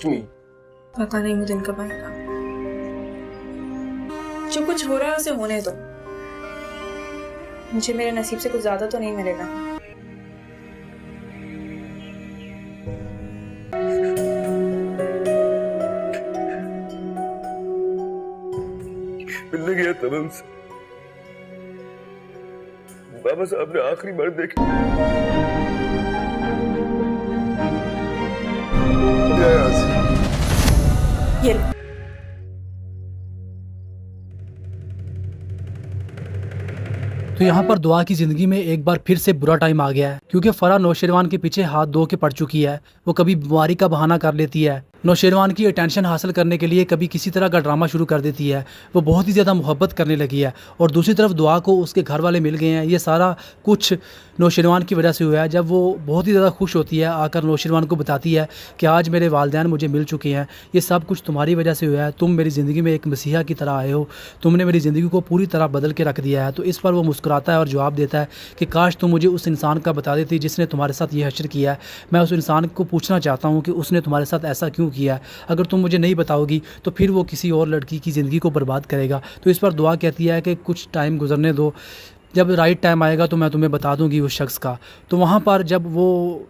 To me. पता नहीं वो दिन कब आएगा। जो कुछ हो रहा है उसे होने दो। मुझे मेरे नसीब से कुछ ज्यादा तो नहीं मिलेगा। मिलने गया था मैं उनसे। बाबा साहब ने आखिरी बार देखा। ये तो यहाँ पर दुआ की ज़िंदगी में एक बार फिर से बुरा टाइम आ गया है, क्योंकि फराह नौशेरवान के पीछे हाथ धो के पड़ चुकी है। वो कभी बीमारी का बहाना कर लेती है, नौशेरवान की अटेंशन हासिल करने के लिए कभी किसी तरह का ड्रामा शुरू कर देती है। वो बहुत ही ज़्यादा मोहब्बत करने लगी है और दूसरी तरफ दुआ को उसके घर वाले मिल गए हैं। ये सारा कुछ नौशेरवान की वजह से हुआ है। जब वो बहुत ही ज़्यादा खुश होती है, आकर नौशेरवान को बताती है कि आज मेरे वालिदैन मुझे मिल चुके हैं, ये सब कुछ तुम्हारी वजह से हुआ है। तुम मेरी ज़िंदगी में एक मसीहा की तरह आए हो, तुमने मेरी ज़िंदगी को पूरी तरह बदल के रख दिया है। तो इस पर वो मुस्कुराता है और जवाब देता है कि काश तुम मुझे उस इंसान का बता देती जिसने तुम्हारे साथ ये हश्र किया है। मैं उस इंसान को पूछना चाहता हूँ कि उसने तुम्हारे साथ ऐसा क्यों किया है। अगर तुम मुझे नहीं बताओगी तो फिर वो किसी और लड़की की ज़िंदगी को बर्बाद करेगा। तो इस पर दुआ कहती है कि कुछ टाइम गुजरने दो, जब राइट टाइम आएगा तो मैं तुम्हें बता दूंगी उस शख्स का। तो वहाँ पर जब वो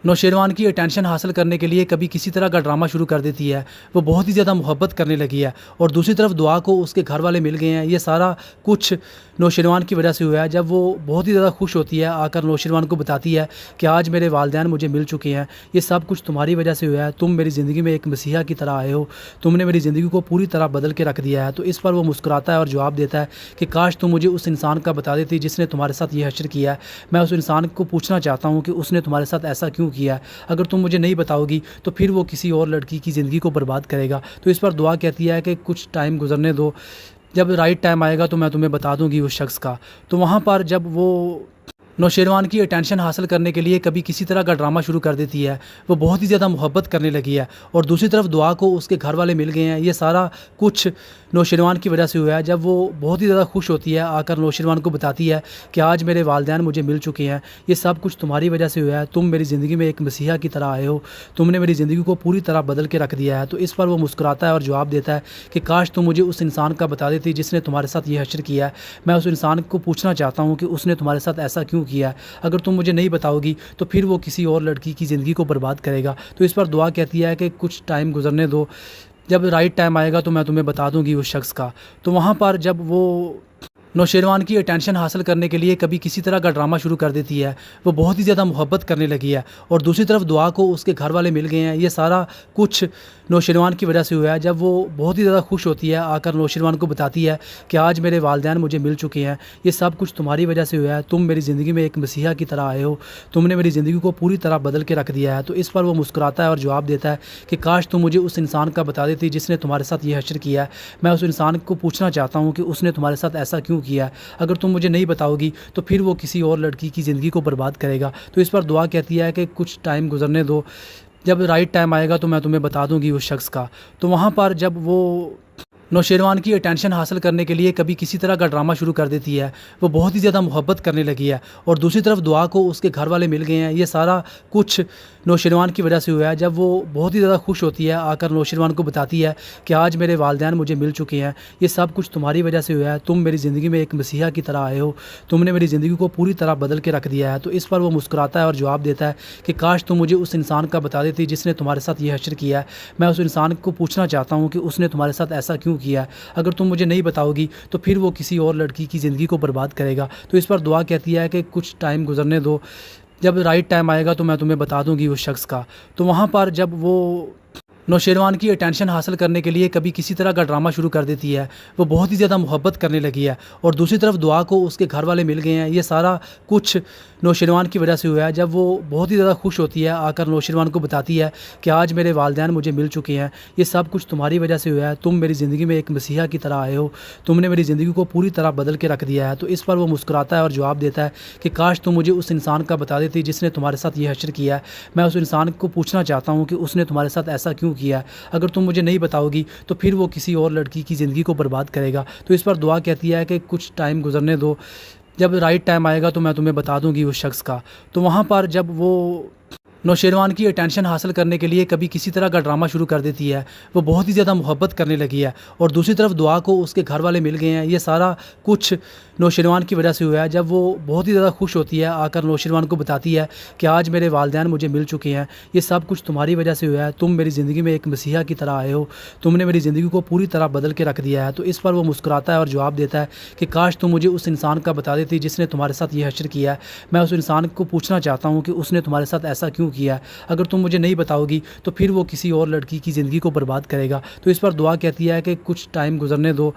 नौशेरवान की अटेंशन हासिल करने के लिए कभी किसी तरह का ड्रामा शुरू कर देती है, वो बहुत ही ज़्यादा मोहब्बत करने लगी है और दूसरी तरफ दुआ को उसके घर वाले मिल गए हैं। ये सारा कुछ नौशेरवान की वजह से हुआ है। जब वो बहुत ही ज़्यादा खुश होती है, आकर नौशेरवान को बताती है कि आज मेरे वालिदैन मुझे मिल चुके हैं, ये सब कुछ तुम्हारी वजह से हुआ है। तुम मेरी ज़िंदगी में एक मसीहा की तरह आए हो, तुमने मेरी ज़िंदगी को पूरी तरह बदल के रख दिया है। तो इस पर वो मुस्कुराता है और जवाब देता है कि काश तुम मुझे उस इंसान का बता देती जिसने तुम्हारे साथ ये हश्र किया है। मैं उस इंसान को पूछना चाहता हूँ कि उसने तुम्हारे साथ ऐसा क्यों किया है। अगर तुम मुझे नहीं बताओगी तो फिर वो किसी और लड़की की ज़िंदगी को बर्बाद करेगा। तो इस पर दुआ कहती है कि कुछ टाइम गुजरने दो, जब राइट टाइम आएगा तो मैं तुम्हें बता दूंगी उस शख्स का। तो वहाँ पर जब वो नौशेरवान की अटेंशन हासिल करने के लिए कभी किसी तरह का ड्रामा शुरू कर देती है, वो बहुत ही ज़्यादा मोहब्बत करने लगी है और दूसरी तरफ दुआ को उसके घर वाले मिल गए हैं। ये सारा कुछ नौशेरवान की वजह से हुआ है। जब वो बहुत ही ज़्यादा खुश होती है, आकर नौशेरवान को बताती है कि आज मेरे वालिदैन मुझे मिल चुके हैं, ये सब कुछ तुम्हारी वजह से हुआ है। तुम मेरी ज़िंदगी में एक मसीहा की तरह आए हो, तुमने मेरी ज़िंदगी को पूरी तरह बदल के रख दिया है। तो इस पर वो मुस्कुराता है और जवाब देता है कि काश तुम मुझे उस इंसान का बता देती जिसने तुम्हारे साथ ये हश्र किया है। मैं उस इंसान को पूछना चाहता हूँ कि उसने तुम्हारे साथ ऐसा क्यों किया है। अगर तुम मुझे नहीं बताओगी तो फिर वो किसी और लड़की की ज़िंदगी को बर्बाद करेगा। तो इस पर दुआ कहती है कि कुछ टाइम गुजरने दो, जब राइट टाइम आएगा तो मैं तुम्हें बता दूंगी उस शख्स का। तो वहाँ पर जब वो नौशेरवान की अटेंशन हासिल करने के लिए कभी किसी तरह का ड्रामा शुरू कर देती है, वो बहुत ही ज़्यादा मोहब्बत करने लगी है और दूसरी तरफ दुआ को उसके घर वाले मिल गए हैं। ये सारा कुछ नौशेरवान की वजह से हुआ है। जब वो बहुत ही ज़्यादा खुश होती है, आकर नौशेरवान को बताती है कि आज मेरे वालिदैन मुझे मिल चुके हैं, ये सब कुछ तुम्हारी वजह से हुआ है। तुम मेरी ज़िंदगी में एक मसीहा की तरह आए हो, तुमने मेरी ज़िंदगी को पूरी तरह बदल के रख दिया है। तो इस पर वो मुस्कुराता है और जवाब देता है कि काश तुम मुझे उस इंसान का बता देती जिसने तुम्हारे साथ ये हश्र किया है। मैं उस इंसान को पूछना चाहता हूँ कि उसने तुम्हारे साथ ऐसा क्यों किया है। अगर तुम मुझे नहीं बताओगी तो फिर वो किसी और लड़की की ज़िंदगी को बर्बाद करेगा। तो इस पर दुआ कहती है कि कुछ टाइम गुजरने दो, जब राइट टाइम आएगा तो मैं तुम्हें बता दूंगी उस शख्स का। तो वहाँ पर जब वो नौशेरवान की अटेंशन हासिल करने के लिए कभी किसी तरह का ड्रामा शुरू कर देती है, वो बहुत ही ज़्यादा मोहब्बत करने लगी है और दूसरी तरफ दुआ को उसके घर वाले मिल गए हैं। ये सारा कुछ नौशेरवान की वजह से हुआ है। जब वो बहुत ही ज़्यादा खुश होती है, आकर नौशेरवान को बताती है कि आज मेरे वालिदैन मुझे मिल चुके हैं, ये सब कुछ तुम्हारी वजह से हुआ है। तुम मेरी ज़िंदगी में एक मसीहा की तरह आए हो, तुमने मेरी ज़िंदगी को पूरी तरह बदल के रख दिया है। तो इस पर वो मुस्कुराता है और जवाब देता है कि काश तुम मुझे उस इंसान का बता देती जिसने तुम्हारे साथ ये हश्र किया है। मैं उस इंसान को पूछना चाहता हूँ कि उसने तुम्हारे साथ ऐसा क्यों किया है। अगर तुम मुझे नहीं बताओगी तो फिर वो किसी और लड़की की ज़िंदगी को बर्बाद करेगा। तो इस पर दुआ कहती है कि कुछ टाइम गुजरने दो, जब राइट टाइम आएगा तो मैं तुम्हें बता दूंगी उस शख्स का। तो वहाँ पर जब वो नौशेरवान की अटेंशन हासिल करने के लिए कभी किसी तरह का ड्रामा शुरू कर देती है, वो बहुत ही ज़्यादा मोहब्बत करने लगी है और दूसरी तरफ दुआ को उसके घर वाले मिल गए हैं। ये सारा कुछ नौशेरवान की वजह से हुआ है। जब वो बहुत ही ज़्यादा खुश होती है, आकर नौशेरवान को बताती है कि आज मेरे वालिदैन मुझे मिल चुके हैं, ये सब कुछ तुम्हारी वजह से हुआ है। तुम मेरी ज़िंदगी में एक मसीहा की तरह आए हो, तुमने मेरी ज़िंदगी को पूरी तरह बदल के रख दिया है। तो इस पर वो मुस्कुराता है और जवाब देता है कि काश तुम मुझे उस इंसान का बता देती जिसने तुम्हारे साथ ये हश्र किया है। मैं उस इंसान को पूछना चाहता हूँ कि उसने तुम्हारे साथ ऐसा क्यों किया है। अगर तुम मुझे नहीं बताओगी तो फिर वो किसी और लड़की की ज़िंदगी को बर्बाद करेगा। तो इस पर दुआ कहती है कि कुछ टाइम गुजरने दो, जब राइट टाइम आएगा तो मैं तुम्हें बता दूंगी उस शख्स का। तो वहाँ पर जब वो नौशेरवान की अटेंशन हासिल करने के लिए कभी किसी तरह का ड्रामा शुरू कर देती है। वो बहुत ही ज़्यादा मोहब्बत करने लगी है और दूसरी तरफ दुआ को उसके घर वाले मिल गए हैं। ये सारा कुछ नौशेरवान की वजह से हुआ है। जब वो बहुत ही ज़्यादा खुश होती है, आकर नौशेरवान को बताती है कि आज मेरे वालिदैन मुझे मिल चुके हैं, ये सब कुछ तुम्हारी वजह से हुआ है, तुम मेरी ज़िंदगी में एक मसीहा की तरह आए हो, तुमने मेरी ज़िंदगी को पूरी तरह बदल के रख दिया है। तो इस पर वो मुस्कुराता है और जवाब देता है कि काश तुम मुझे उस इंसान का बता देती जिसने तुम्हारे साथ ये हश्र किया है। मैं उस इंसान को पूछना चाहता हूँ कि उसने तुम्हारे साथ ऐसा क्यों किया है। अगर तुम मुझे नहीं बताओगी तो फिर वो किसी और लड़की की ज़िंदगी को बर्बाद करेगा। तो इस पर दुआ कहती है कि कुछ टाइम गुजरने दो,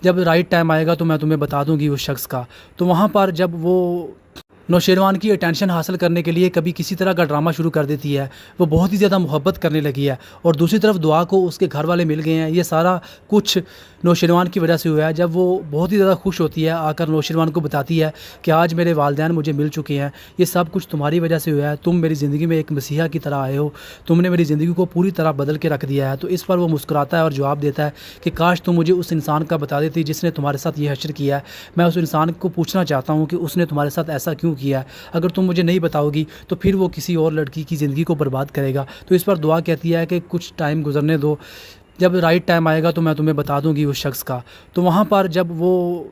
जब राइट टाइम आएगा तो मैं तुम्हें बता दूंगी उस शख्स का। तो वहाँ पर जब वो नौशेरवान की अटेंशन हासिल करने के लिए कभी किसी तरह का ड्रामा शुरू कर देती है। वो बहुत ही ज़्यादा मोहब्बत करने लगी है और दूसरी तरफ दुआ को उसके घर वाले मिल गए हैं। ये सारा कुछ नौशेरवान की वजह से हुआ है। जब वो बहुत ही ज़्यादा खुश होती है, आकर नौशेरवान को बताती है कि आज मेरे वालिदैन मुझे मिल चुके हैं, ये सब कुछ तुम्हारी वजह से हुआ है, तुम मेरी ज़िंदगी में एक मसीहा की तरह आए हो, तुमने मेरी ज़िंदगी को पूरी तरह बदल के रख दिया है। तो इस पर वो मुस्कुराता है और जवाब देता है कि काश तुम मुझे उस इंसान का बता देती जिसने तुम्हारे साथ ये हश्र किया है। मैं उस इंसान को पूछना चाहता हूँ कि उसने तुम्हारे साथ ऐसा क्यों किया है। अगर तुम मुझे नहीं बताओगी तो फिर वो किसी और लड़की की ज़िंदगी को बर्बाद करेगा। तो इस पर दुआ कहती है कि कुछ टाइम गुजरने दो, जब राइट टाइम आएगा तो मैं तुम्हें बता दूंगी उस शख्स का। तो वहाँ पर जब वो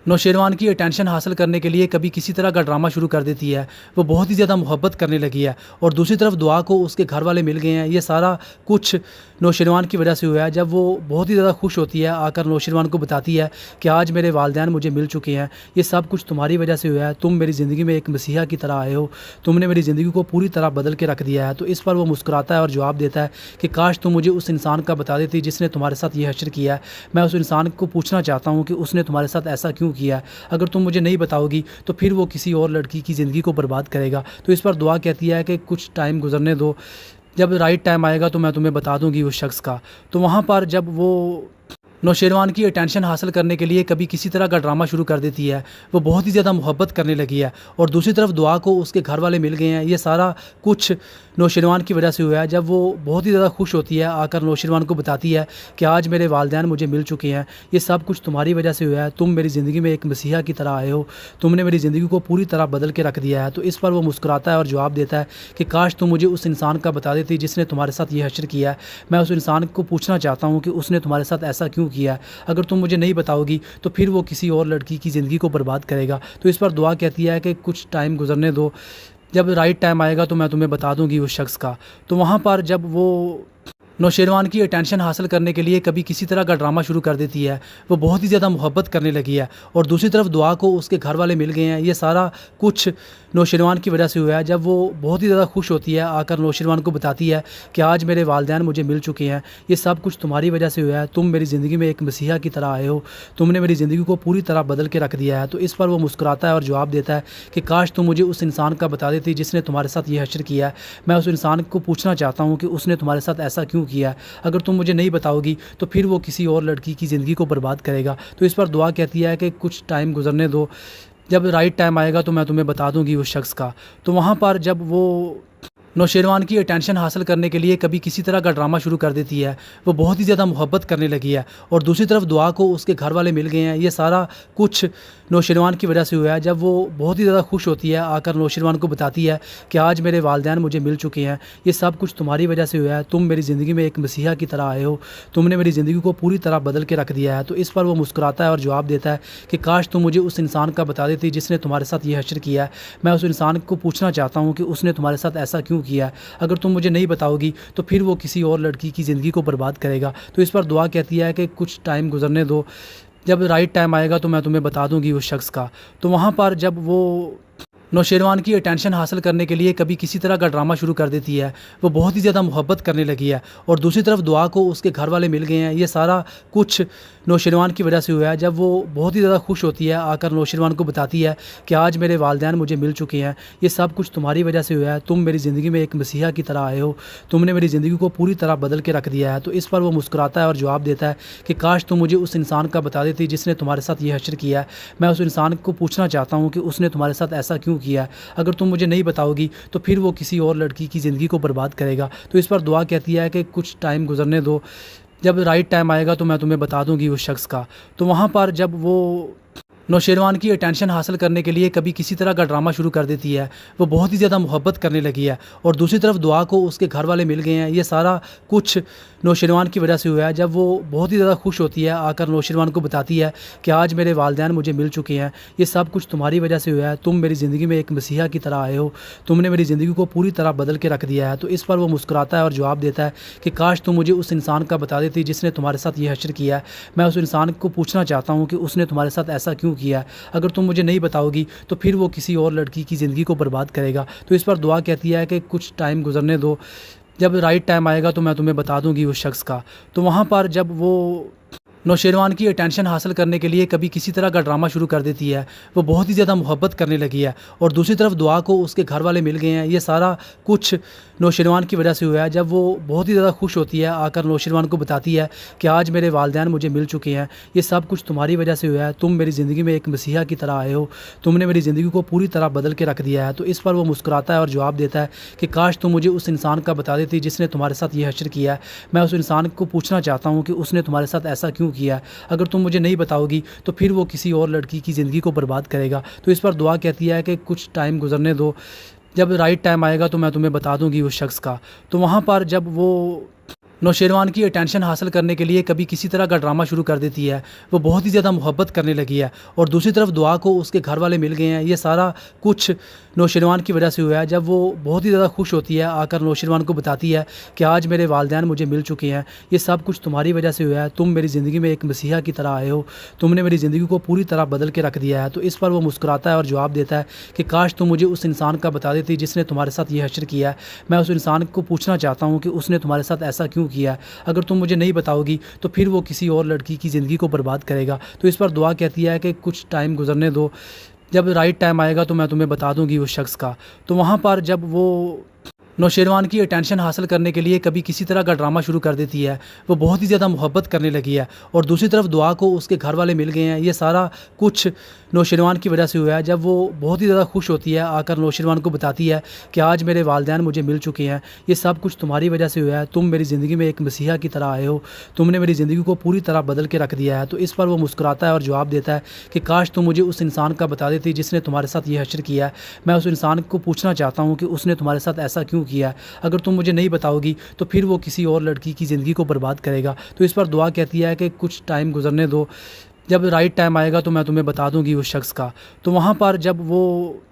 नौशेरवान की अटेंशन हासिल करने के लिए कभी किसी तरह का ड्रामा शुरू कर देती है। वो बहुत ही ज़्यादा मोहब्बत करने लगी है और दूसरी तरफ दुआ को उसके घर वाले मिल गए हैं। ये सारा कुछ नौशेरवान की वजह से हुआ है। जब वो बहुत ही ज़्यादा खुश होती है, आकर नौशेरवान को बताती है कि आज मेरे वालिदैन मुझे मिल चुके हैं, ये सब कुछ तुम्हारी वजह से हुआ है, तुम मेरी ज़िंदगी में एक मसीहा की तरह आए हो, तुमने मेरी ज़िंदगी को पूरी तरह बदल के रख दिया है। तो इस पर वो मुस्कुराता है और जवाब देता है कि काश तुम मुझे उस इंसान का बता देती जिसने तुम्हारे साथ ये हश्र किया है। मैं उस इंसान को पूछना चाहता हूँ कि उसने तुम्हारे साथ ऐसा क्यों किया है। अगर तुम मुझे नहीं बताओगी तो फिर वो किसी और लड़की की ज़िंदगी को बर्बाद करेगा। तो इस पर दुआ कहती है कि कुछ टाइम गुजरने दो, जब राइट टाइम आएगा तो मैं तुम्हें बता दूंगी उस शख्स का। तो वहाँ पर जब वो नौशेरवान की अटेंशन हासिल करने के लिए कभी किसी तरह का ड्रामा शुरू कर देती है। वो बहुत ही ज़्यादा मोहब्बत करने लगी है और दूसरी तरफ दुआ को उसके घर वाले मिल गए हैं। ये सारा कुछ नौशेरवान की वजह से हुआ है। जब वो बहुत ही ज़्यादा खुश होती है, आकर नौशेरवान को बताती है कि आज मेरे वालिदैन मुझे मिल चुके हैं, ये सब कुछ तुम्हारी वजह से हुआ है, तुम मेरी ज़िंदगी में एक मसीहा की तरह आए हो, तुमने मेरी ज़िंदगी को पूरी तरह बदल के रख दिया है। तो इस पर वो मुस्कुराता है और जवाब देता है कि काश तुम मुझे उस इंसान का बता देती जिसने तुम्हारे साथ ये हश्र किया है। मैं उस इंसान को पूछना चाहता हूँ कि उसने तुम्हारे साथ ऐसा क्यों किया है। अगर तुम मुझे नहीं बताओगी तो फिर वो किसी और लड़की की ज़िंदगी को बर्बाद करेगा। तो इस पर दुआ कहती है कि कुछ टाइम गुजरने दो, जब राइट टाइम आएगा तो मैं तुम्हें बता दूंगी उस शख्स का। तो वहाँ पर जब वो नौशेरवान की अटेंशन हासिल करने के लिए कभी किसी तरह का ड्रामा शुरू कर देती है। वो बहुत ही ज़्यादा मोहब्बत करने लगी है और दूसरी तरफ दुआ को उसके घर वाले मिल गए हैं। ये सारा कुछ नौशेरवान की वजह से हुआ है। जब वो बहुत ही ज़्यादा खुश होती है, आकर नौशेरवान को बताती है कि आज मेरे वालिदैन मुझे मिल चुके हैं, ये सब कुछ तुम्हारी वजह से हुआ है, तुम मेरी ज़िंदगी में एक मसीहा की तरह आए हो, तुमने मेरी ज़िंदगी को पूरी तरह बदल के रख दिया है। तो इस पर वो मुस्कुराता है और जवाब देता है कि काश तुम मुझे उस इंसान का बता देती जिसने तुम्हारे साथ ये हश्र किया है। मैं उस इंसान को पूछना चाहता हूँ कि उसने तुम्हारे साथ ऐसा क्यों किया है। अगर तुम मुझे नहीं बताओगी तो फिर वो किसी और लड़की की ज़िंदगी को बर्बाद करेगा। तो इस पर दुआ कहती है कि कुछ टाइम गुजरने दो, जब राइट टाइम आएगा तो मैं तुम्हें बता दूंगी उस शख्स का। तो वहाँ पर जब वो नौशेरवान की अटेंशन हासिल करने के लिए कभी किसी तरह का ड्रामा शुरू कर देती है। वो बहुत ही ज़्यादा मोहब्बत करने लगी है और दूसरी तरफ दुआ को उसके घर वाले मिल गए हैं। ये सारा कुछ नौशेरवान की वजह से हुआ है। जब वो बहुत ही ज़्यादा खुश होती है, आकर नौशेरवान को बताती है कि आज मेरे वालिदैन मुझे मिल चुके हैं, ये सब कुछ तुम्हारी वजह से हुआ है, तुम मेरी ज़िंदगी में एक मसीहा की तरह आए हो, तुमने मेरी ज़िंदगी को पूरी तरह बदल के रख दिया है। तो इस पर वो मुस्कुराता है और जवाब देता है कि काश तुम मुझे उस इंसान का बता देती जिसने तुम्हारे साथ ये हश्र किया है। मैं उस इंसान को पूछना चाहता हूँ कि उसने तुम्हारे साथ ऐसा क्यों किया है। अगर तुम मुझे नहीं बताओगी तो फिर वो किसी और लड़की की ज़िंदगी को बर्बाद करेगा। तो इस पर दुआ कहती है कि कुछ टाइम गुजरने दो, जब राइट टाइम आएगा तो मैं तुम्हें बता दूंगी उस शख्स का। तो वहाँ पर जब वो नौशेरवान की अटेंशन हासिल करने के लिए कभी किसी तरह का ड्रामा शुरू कर देती है। वो बहुत ही ज़्यादा मोहब्बत करने लगी है और दूसरी तरफ दुआ को उसके घर वाले मिल गए हैं। ये सारा कुछ नौशेरवान की वजह से हुआ है। जब वो बहुत ही ज़्यादा खुश होती है, आकर नौशेरवान को बताती है कि आज मेरे वालिदैन मुझे मिल चुके हैं, ये सब कुछ तुम्हारी वजह से हुआ है, तुम मेरी ज़िंदगी में एक मसीहा की तरह आए हो, तुमने मेरी ज़िंदगी को पूरी तरह बदल के रख दिया है। तो इस पर वो मुस्कुराता है और जवाब देता है कि काश तुम मुझे उस इंसान का बता देती जिसने तुम्हारे साथ ये हश्र किया है। मैं उस इंसान को पूछना चाहता हूँ कि उसने तुम्हारे साथ ऐसा क्यों किया है। अगर तुम मुझे नहीं बताओगी तो फिर वो किसी और लड़की की ज़िंदगी को बर्बाद करेगा। तो इस पर दुआ कहती है कि कुछ टाइम गुजरने दो, जब राइट टाइम आएगा तो मैं तुम्हें बता दूंगी उस शख्स का। तो वहाँ पर जब वो नौशेरवान की अटेंशन हासिल करने के लिए कभी किसी तरह का ड्रामा शुरू कर देती है। वो बहुत ही ज़्यादा मोहब्बत करने लगी है और दूसरी तरफ दुआ को उसके घर वाले मिल गए हैं। ये सारा कुछ नौशेरवान की वजह से हुआ है। जब वो बहुत ही ज़्यादा खुश होती है, आकर नौशेरवान को बताती है कि आज मेरे वालिदैन मुझे मिल चुके हैं, ये सब कुछ तुम्हारी वजह से हुआ है, तुम मेरी ज़िंदगी में एक मसीहा की तरह आए हो, तुमने मेरी ज़िंदगी को पूरी तरह बदल के रख दिया है। तो इस पर वो मुस्कुराता है और जवाब देता है कि काश तुम मुझे उस इंसान का बता देती जिसने तुम्हारे साथ ये हश्र किया है। मैं उस इंसान को पूछना चाहता हूँ कि उसने तुम्हारे साथ ऐसा क्यों किया है। अगर तुम मुझे नहीं बताओगी तो फिर वो किसी और लड़की की ज़िंदगी को बर्बाद करेगा। तो इस पर दुआ कहती है कि कुछ टाइम गुजरने दो, जब राइट टाइम आएगा तो मैं तुम्हें बता दूंगी उस शख्स का। तो वहाँ पर जब वो नौशेरवान की अटेंशन हासिल करने के लिए कभी किसी तरह का ड्रामा शुरू कर देती है। वो बहुत ही ज़्यादा मोहब्बत करने लगी है और दूसरी तरफ दुआ को उसके घर वाले मिल गए हैं। ये सारा कुछ नौशेरवान की वजह से हुआ है। जब वो बहुत ही ज़्यादा खुश होती है, आकर नौशेरवान को बताती है कि आज मेरे वालिदैन मुझे मिल चुके हैं, ये सब कुछ तुम्हारी वजह से हुआ है, तुम मेरी ज़िंदगी में एक मसीहा की तरह आए हो, तुमने मेरी ज़िंदगी को पूरी तरह बदल के रख दिया है। तो इस पर वो मुस्कुराता है और जवाब देता है कि काश तुम मुझे उस इंसान का बता देती जिसने तुम्हारे साथ ये हश्र किया है। मैं उस इंसान को पूछना चाहता हूँ कि उसने तुम्हारे साथ ऐसा क्यों किया है। अगर तुम मुझे नहीं बताओगी तो फिर वो किसी और लड़की की ज़िंदगी को बर्बाद करेगा। तो इस पर दुआ कहती है कि कुछ टाइम गुजरने दो, जब राइट टाइम आएगा तो मैं तुम्हें बता दूंगी उस शख्स का। तो वहाँ पर जब वो नौशेरवान की अटेंशन हासिल करने के लिए कभी किसी तरह का ड्रामा शुरू कर देती है। वो बहुत ही ज़्यादा मोहब्बत करने लगी है और दूसरी तरफ दुआ को उसके घर वाले मिल गए हैं। ये सारा कुछ नौशेरवान की वजह से हुआ है। जब वो बहुत ही ज़्यादा खुश होती है, आकर नौशेरवान को बताती है कि आज मेरे वालिदैन मुझे मिल चुके हैं, ये सब कुछ तुम्हारी वजह से हुआ है, तुम मेरी ज़िंदगी में एक मसीहा की तरह आए हो, तुमने मेरी ज़िंदगी को पूरी तरह बदल के रख दिया है। तो इस पर वो मुस्कुराता है और जवाब देता है कि काश तुम मुझे उस इंसान का बता देती जिसने तुम्हारे साथ ये हश्र किया है। मैं उस इंसान को पूछना चाहता हूँ कि उसने तुम्हारे साथ ऐसा क्यों किया है। अगर तुम मुझे नहीं बताओगी तो फिर वो किसी और लड़की की ज़िंदगी को बर्बाद करेगा। तो इस पर दुआ कहती है कि कुछ टाइम गुजरने दो, जब राइट टाइम आएगा तो मैं तुम्हें बता दूंगी उस शख्स का। तो वहाँ पर जब वो नौशेरवान की अटेंशन हासिल करने के लिए कभी किसी तरह का ड्रामा शुरू कर देती है। वो बहुत ही ज़्यादा मोहब्बत करने लगी है और दूसरी तरफ दुआ को उसके घर वाले मिल गए हैं। ये सारा कुछ नौशेरवान की वजह से हुआ है। जब वो बहुत ही ज़्यादा खुश होती है, आकर नौशेरवान को बताती है कि आज मेरे वालिदैन मुझे मिल चुके हैं, ये सब कुछ तुम्हारी वजह से हुआ है, तुम मेरी ज़िंदगी में एक मसीहा की तरह आए हो, तुमने मेरी ज़िंदगी को पूरी तरह बदल के रख दिया है। तो इस पर वो मुस्कुराता है और जवाब देता है कि काश तुम मुझे उस इंसान का बता देती जिसने तुम्हारे साथ ये हश्र किया है। मैं उस इंसान को पूछना चाहता हूँ कि उसने तुम्हारे साथ ऐसा क्यों किया है। अगर तुम मुझे नहीं बताओगी तो फिर वो किसी और लड़की की ज़िंदगी को बर्बाद करेगा। तो इस पर दुआ कहती है कि कुछ टाइम गुजरने दो, जब राइट टाइम आएगा तो मैं तुम्हें बता दूंगी उस शख्स का। तो वहाँ पर जब वो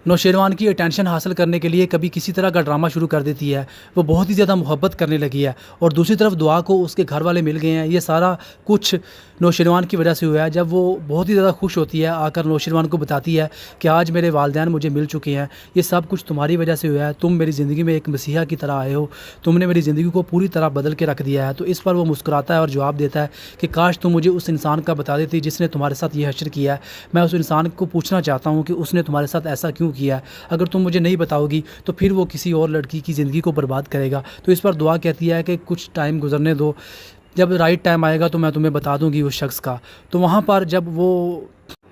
नौशेरवान की अटेंशन हासिल करने के लिए कभी किसी तरह का ड्रामा शुरू कर देती है। वो बहुत ही ज़्यादा मोहब्बत करने लगी है और दूसरी तरफ दुआ को उसके घर वाले मिल गए हैं। ये सारा कुछ नौशेरवान की वजह से हुआ है। जब वो बहुत ही ज़्यादा खुश होती है, आकर नौशेरवान को बताती है कि आज मेरे वालिदैन मुझे मिल चुके हैं, ये सब कुछ तुम्हारी वजह से हुआ है, तुम मेरी ज़िंदगी में एक मसीहा की तरह आए हो, तुमने मेरी ज़िंदगी को पूरी तरह बदल के रख दिया है। तो इस पर वो मुस्कुराता है और जवाब देता है कि काश तुम मुझे उस इंसान का बता देती जिसने तुम्हारे साथ ये हश्र किया है। मैं उस इंसान को पूछना चाहता हूँ कि उसने तुम्हारे साथ ऐसा क्यों किया है। अगर तुम मुझे नहीं बताओगी तो फिर वो किसी और लड़की की ज़िंदगी को बर्बाद करेगा। तो इस पर दुआ कहती है कि कुछ टाइम गुजरने दो, जब राइट टाइम आएगा तो मैं तुम्हें बता दूंगी उस शख्स का। तो वहाँ पर जब वो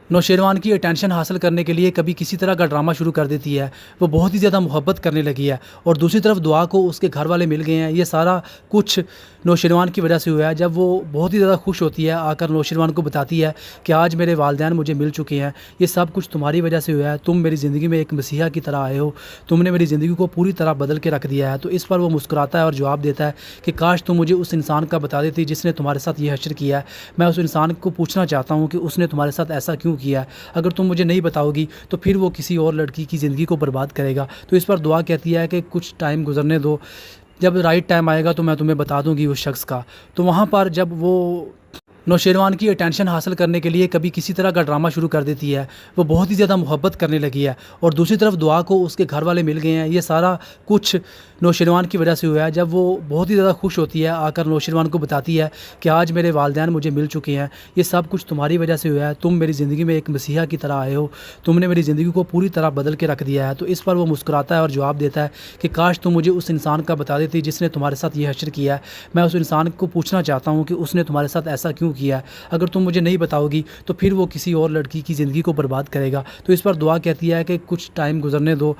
नौशेरवान की अटेंशन हासिल करने के लिए कभी किसी तरह का ड्रामा शुरू कर देती है। वो बहुत ही ज़्यादा मोहब्बत करने लगी है और दूसरी तरफ दुआ को उसके घर वाले मिल गए हैं। ये सारा कुछ नौशेरवान की वजह से हुआ है। जब वो बहुत ही ज़्यादा खुश होती है, आकर नौशेरवान को बताती है कि आज मेरे वालिदैन मुझे मिल चुके हैं, ये सब कुछ तुम्हारी वजह से हुआ है, तुम मेरी ज़िंदगी में एक मसीहा की तरह आए हो, तुमने मेरी ज़िंदगी को पूरी तरह बदल के रख दिया है। तो इस पर वो मुस्कुराता है और जवाब देता है कि काश तुम मुझे उस इंसान का बता देती जिसने तुम्हारे साथ ये हश्र किया है। मैं उस इंसान को पूछना चाहता हूँ कि उसने तुम्हारे साथ ऐसा क्यों किया है। अगर तुम मुझे नहीं बताओगी तो फिर वो किसी और लड़की की ज़िंदगी को बर्बाद करेगा। तो इस पर दुआ कहती है कि कुछ टाइम गुजरने दो, जब राइट टाइम आएगा तो मैं तुम्हें बता दूंगी उस शख्स का। तो वहाँ पर जब वो नौशेरवान की अटेंशन हासिल करने के लिए कभी किसी तरह का ड्रामा शुरू कर देती है। वो बहुत ही ज़्यादा मोहब्बत करने लगी है और दूसरी तरफ दुआ को उसके घर वाले मिल गए हैं। ये सारा कुछ नौशेरवान की वजह से हुआ है। जब वो बहुत ही ज़्यादा खुश होती है, आकर नौशेरवान को बताती है कि आज मेरे वालिदैन मुझे मिल चुके हैं, ये सब कुछ तुम्हारी वजह से हुआ है, तुम मेरी ज़िंदगी में एक मसीहा की तरह आए हो, तुमने मेरी ज़िंदगी को पूरी तरह बदल के रख दिया है। तो इस पर वो मुस्कुराता है और जवाब देता है कि काश तुम मुझे उस इंसान का बता देती जिसने तुम्हारे साथ ये हश्र किया है। मैं उस इंसान को पूछना चाहता हूँ कि उसने तुम्हारे साथ ऐसा क्यों किया है। अगर तुम मुझे नहीं बताओगी तो फिर वो किसी और लड़की की ज़िंदगी को बर्बाद करेगा। तो इस पर दुआ कहती है कि कुछ टाइम गुजरने दो,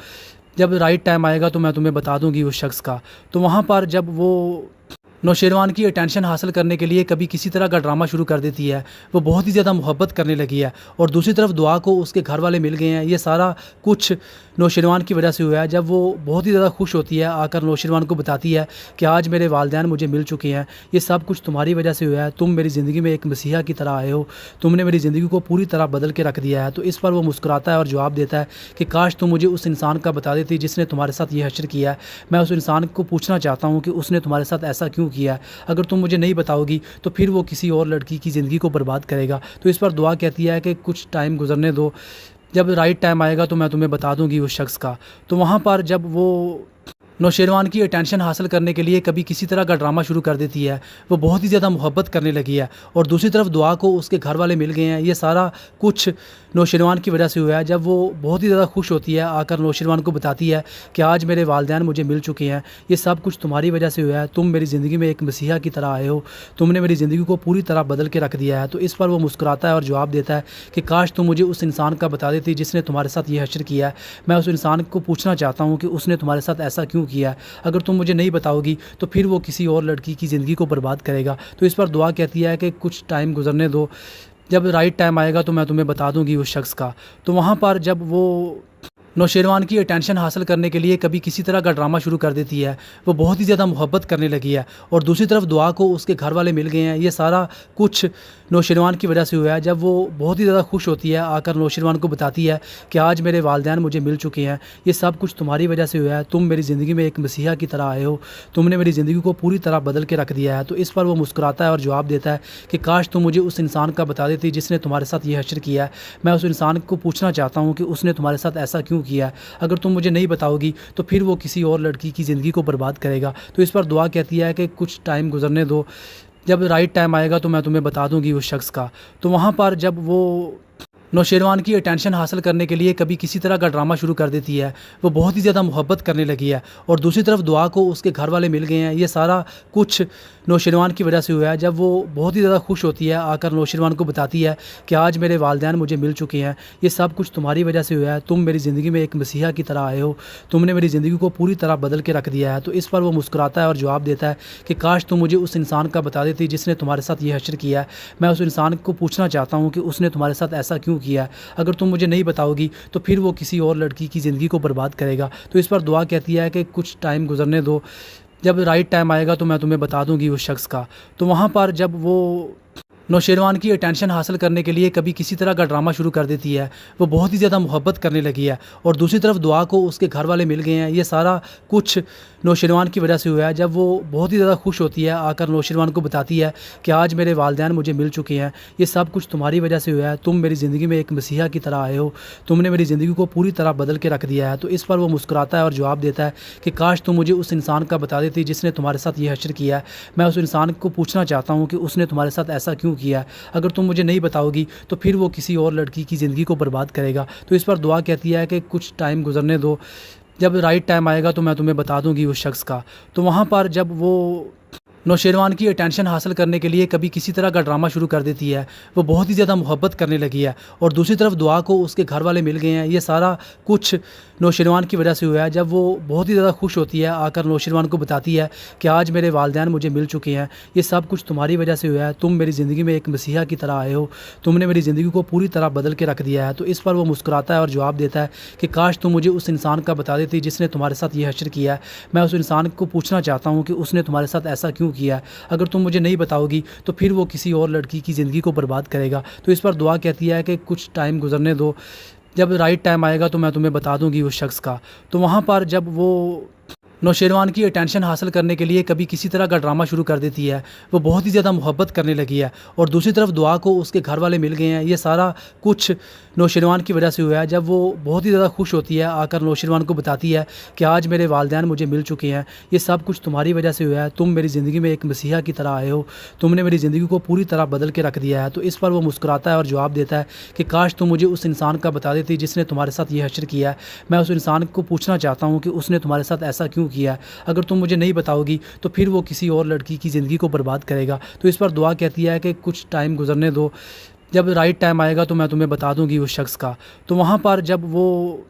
जब राइट टाइम आएगा तो मैं तुम्हें बता दूंगी उस शख्स का। तो वहाँ पर जब वो नौशेरवान की अटेंशन हासिल करने के लिए कभी किसी तरह का ड्रामा शुरू कर देती है। वो बहुत ही ज़्यादा मोहब्बत करने लगी है और दूसरी तरफ दुआ को उसके घर वाले मिल गए हैं। ये सारा कुछ नौशेरवान की वजह से हुआ है। जब वो बहुत ही ज़्यादा खुश होती है, आकर नौशेरवान को बताती है कि आज मेरे वालिदैन मुझे मिल चुके हैं, ये सब कुछ तुम्हारी वजह से हुआ है, तुम मेरी ज़िंदगी में एक मसीहा की तरह आए हो, तुमने मेरी ज़िंदगी को पूरी तरह बदल के रख दिया है। तो इस पर वो मुस्कुराता है और जवाब देता है कि काश तुम मुझे उस इंसान का बता देती जिसने तुम्हारे साथ ये हश्र किया है। मैं उस इंसान को पूछना चाहता हूँ कि उसने तुम्हारे साथ ऐसा क्यों किया है। अगर तुम मुझे नहीं बताओगी तो फिर वो किसी और लड़की की ज़िंदगी को बर्बाद करेगा। तो इस पर दुआ कहती है कि कुछ टाइम गुजरने दो, जब राइट टाइम आएगा तो मैं तुम्हें बता दूंगी उस शख्स का। तो वहाँ पर जब वो नौशेरवान की अटेंशन हासिल करने के लिए कभी किसी तरह का ड्रामा शुरू कर देती है। वो बहुत ही ज़्यादा मोहब्बत करने लगी है और दूसरी तरफ दुआ को उसके घर वाले मिल गए हैं। ये सारा कुछ नौशेरवान की वजह से हुआ है। जब वो बहुत ही ज़्यादा खुश होती है, आकर नौशेरवान को बताती है कि आज मेरे वालिदैन मुझे मिल चुके हैं, ये सब कुछ तुम्हारी वजह से हुआ है, तुम मेरी ज़िंदगी में एक मसीहा की तरह आए हो, तुमने मेरी ज़िंदगी को पूरी तरह बदल के रख दिया है। तो इस पर वो मुस्कुराता है और जवाब देता है कि काश तुम मुझे उस इंसान का बता देती जिसने तुम्हारे साथ ये हश्र किया है। मैं उस इंसान को पूछना चाहता हूँ कि उसने तुम्हारे साथ ऐसा क्यों किया है। अगर तुम मुझे नहीं बताओगी तो फिर वो किसी और लड़की की ज़िंदगी को बर्बाद करेगा। तो इस पर दुआ कहती है कि कुछ टाइम गुजरने दो, जब राइट टाइम आएगा तो मैं तुम्हें बता दूंगी उस शख्स का। तो वहाँ पर जब वो नौशेरवान की अटेंशन हासिल करने के लिए कभी किसी तरह का ड्रामा शुरू कर देती है। वो बहुत ही ज़्यादा मोहब्बत करने लगी है और दूसरी तरफ दुआ को उसके घर वाले मिल गए हैं। ये सारा कुछ नौशेरवान की वजह से हुआ है। जब वो बहुत ही ज़्यादा खुश होती है, आकर नौशेरवान को बताती है कि आज मेरे वालिदैन मुझे मिल चुके हैं, ये सब कुछ तुम्हारी वजह से हुआ है, तुम मेरी ज़िंदगी में एक मसीहा की तरह आए हो, तुमने मेरी ज़िंदगी को पूरी तरह बदल के रख दिया है। तो इस पर वो मुस्कुराता है और जवाब देता है कि काश तुम मुझे उस इंसान का बता देती जिसने तुम्हारे साथ ये हश्र किया है। मैं उस इंसान को पूछना चाहता हूँ कि उसने तुम्हारे साथ ऐसा क्यों किया है। अगर तुम मुझे नहीं बताओगी तो फिर वो किसी और लड़की की ज़िंदगी को बर्बाद करेगा। तो इस पर दुआ कहती है कि कुछ टाइम गुजरने दो, जब राइट टाइम आएगा तो मैं तुम्हें बता दूंगी उस शख्स का। तो वहाँ पर जब वो नौशेरवान की अटेंशन हासिल करने के लिए कभी किसी तरह का ड्रामा शुरू कर देती है। वो बहुत ही ज़्यादा मोहब्बत करने लगी है और दूसरी तरफ दुआ को उसके घर वाले मिल गए हैं। ये सारा कुछ नौशेरवान की वजह से हुआ है। जब वो बहुत ही ज़्यादा खुश होती है, आकर नौशेरवान को बताती है कि आज मेरे वालिदैन मुझे मिल चुके हैं, ये सब कुछ तुम्हारी वजह से हुआ है, तुम मेरी ज़िंदगी में एक मसीहा की तरह आए हो, तुमने मेरी ज़िंदगी को पूरी तरह बदल के रख दिया है। तो इस पर वो मुस्कुराता है और जवाब देता है कि काश तुम मुझे उस इंसान का बता देती जिसने तुम्हारे साथ ये हश्र किया है। मैं उस इंसान को पूछना चाहता हूँ कि उसने तुम्हारे साथ ऐसा क्यों किया है। अगर तुम मुझे नहीं बताओगी तो फिर वो किसी और लड़की की ज़िंदगी को बर्बाद करेगा। तो इस पर दुआ कहती है कि कुछ टाइम गुजरने दो, जब राइट टाइम आएगा तो मैं तुम्हें बता दूंगी उस शख्स का। तो वहाँ पर जब वो नौशेरवान की अटेंशन हासिल करने के लिए कभी किसी तरह का ड्रामा शुरू कर देती है। वो बहुत ही ज़्यादा मोहब्बत करने लगी है और दूसरी तरफ दुआ को उसके घर वाले मिल गए हैं। ये सारा कुछ नौशेरवान की वजह से हुआ है। जब वो बहुत ही ज़्यादा खुश होती है, आकर नौशेरवान को बताती है कि आज मेरे वालिदैन मुझे मिल चुके हैं, ये सब कुछ तुम्हारी वजह से हुआ है, तुम मेरी ज़िंदगी में एक मसीहा की तरह आए हो, तुमने मेरी ज़िंदगी को पूरी तरह बदल के रख दिया है। तो इस पर वो मुस्कुराता है और जवाब देता है कि काश तुम मुझे उस इंसान का बता देती जिसने तुम्हारे साथ ये हश्र किया है। मैं उस इंसान को पूछना चाहता हूँ कि उसने तुम्हारे साथ ऐसा क्यों किया है। अगर तुम मुझे नहीं बताओगी तो फिर वो किसी और लड़की की ज़िंदगी को बर्बाद करेगा। तो इस पर दुआ कहती है कि कुछ टाइम गुजरने दो, जब राइट टाइम आएगा तो मैं तुम्हें बता दूंगी उस शख्स का। तो वहाँ पर जब वो नौशेरवान की अटेंशन हासिल करने के लिए कभी किसी तरह का ड्रामा शुरू कर देती है। वो बहुत ही ज़्यादा मोहब्बत करने लगी है और दूसरी तरफ दुआ को उसके घर वाले मिल गए हैं। ये सारा कुछ नौशेरवान की वजह से हुआ है। जब वो बहुत ही ज़्यादा खुश होती है, आकर नौशेरवान को बताती है कि आज मेरे वालिदैन मुझे मिल चुके हैं, ये सब कुछ तुम्हारी वजह से हुआ है, तुम मेरी ज़िंदगी में एक मसीहा की तरह आए हो, तुमने मेरी ज़िंदगी को पूरी तरह बदल के रख दिया है। तो इस पर वो मुस्कुराता है और जवाब देता है कि काश तुम मुझे उस इंसान का बता देती जिसने तुम्हारे साथ ये हश्र किया है। मैं उस इंसान को पूछना चाहता हूँ कि उसने तुम्हारे साथ ऐसा क्यों किया है। अगर तुम मुझे नहीं बताओगी तो फिर वो किसी और लड़की की ज़िंदगी को बर्बाद करेगा। तो इस पर दुआ कहती है कि कुछ टाइम गुजरने दो, जब राइट टाइम आएगा तो मैं तुम्हें बता दूंगी उस शख्स का। तो वहाँ पर जब वो नौशेरवान की अटेंशन हासिल करने के लिए कभी किसी तरह का ड्रामा शुरू कर देती है। वो बहुत ही ज़्यादा मोहब्बत करने लगी है और दूसरी तरफ दुआ को उसके घर वाले मिल गए हैं। ये सारा कुछ नौशेरवान की वजह से हुआ है। जब वो बहुत ही ज़्यादा खुश होती है, आकर नौशेरवान को बताती है कि आज मेरे वालिदैन मुझे मिल चुके हैं, ये सब कुछ तुम्हारी वजह से हुआ है, तुम मेरी ज़िंदगी में एक मसीहा की तरह आए हो, तुमने मेरी ज़िंदगी को पूरी तरह बदल के रख दिया है। तो इस पर वो मुस्कुराता है और जवाब देता है कि काश तुम मुझे उस इंसान का बता देती जिसने तुम्हारे साथ ये हश्र किया है। मैं उस इंसान को पूछना चाहता हूँ कि उसने तुम्हारे साथ ऐसा क्यों किया है। अगर तुम मुझे नहीं बताओगी तो फिर वो किसी और लड़की की ज़िंदगी को बर्बाद करेगा। तो इस पर दुआ कहती है कि कुछ टाइम गुजरने दो, जब राइट टाइम आएगा तो मैं तुम्हें बता दूंगी उस शख्स का। तो वहाँ पर जब वो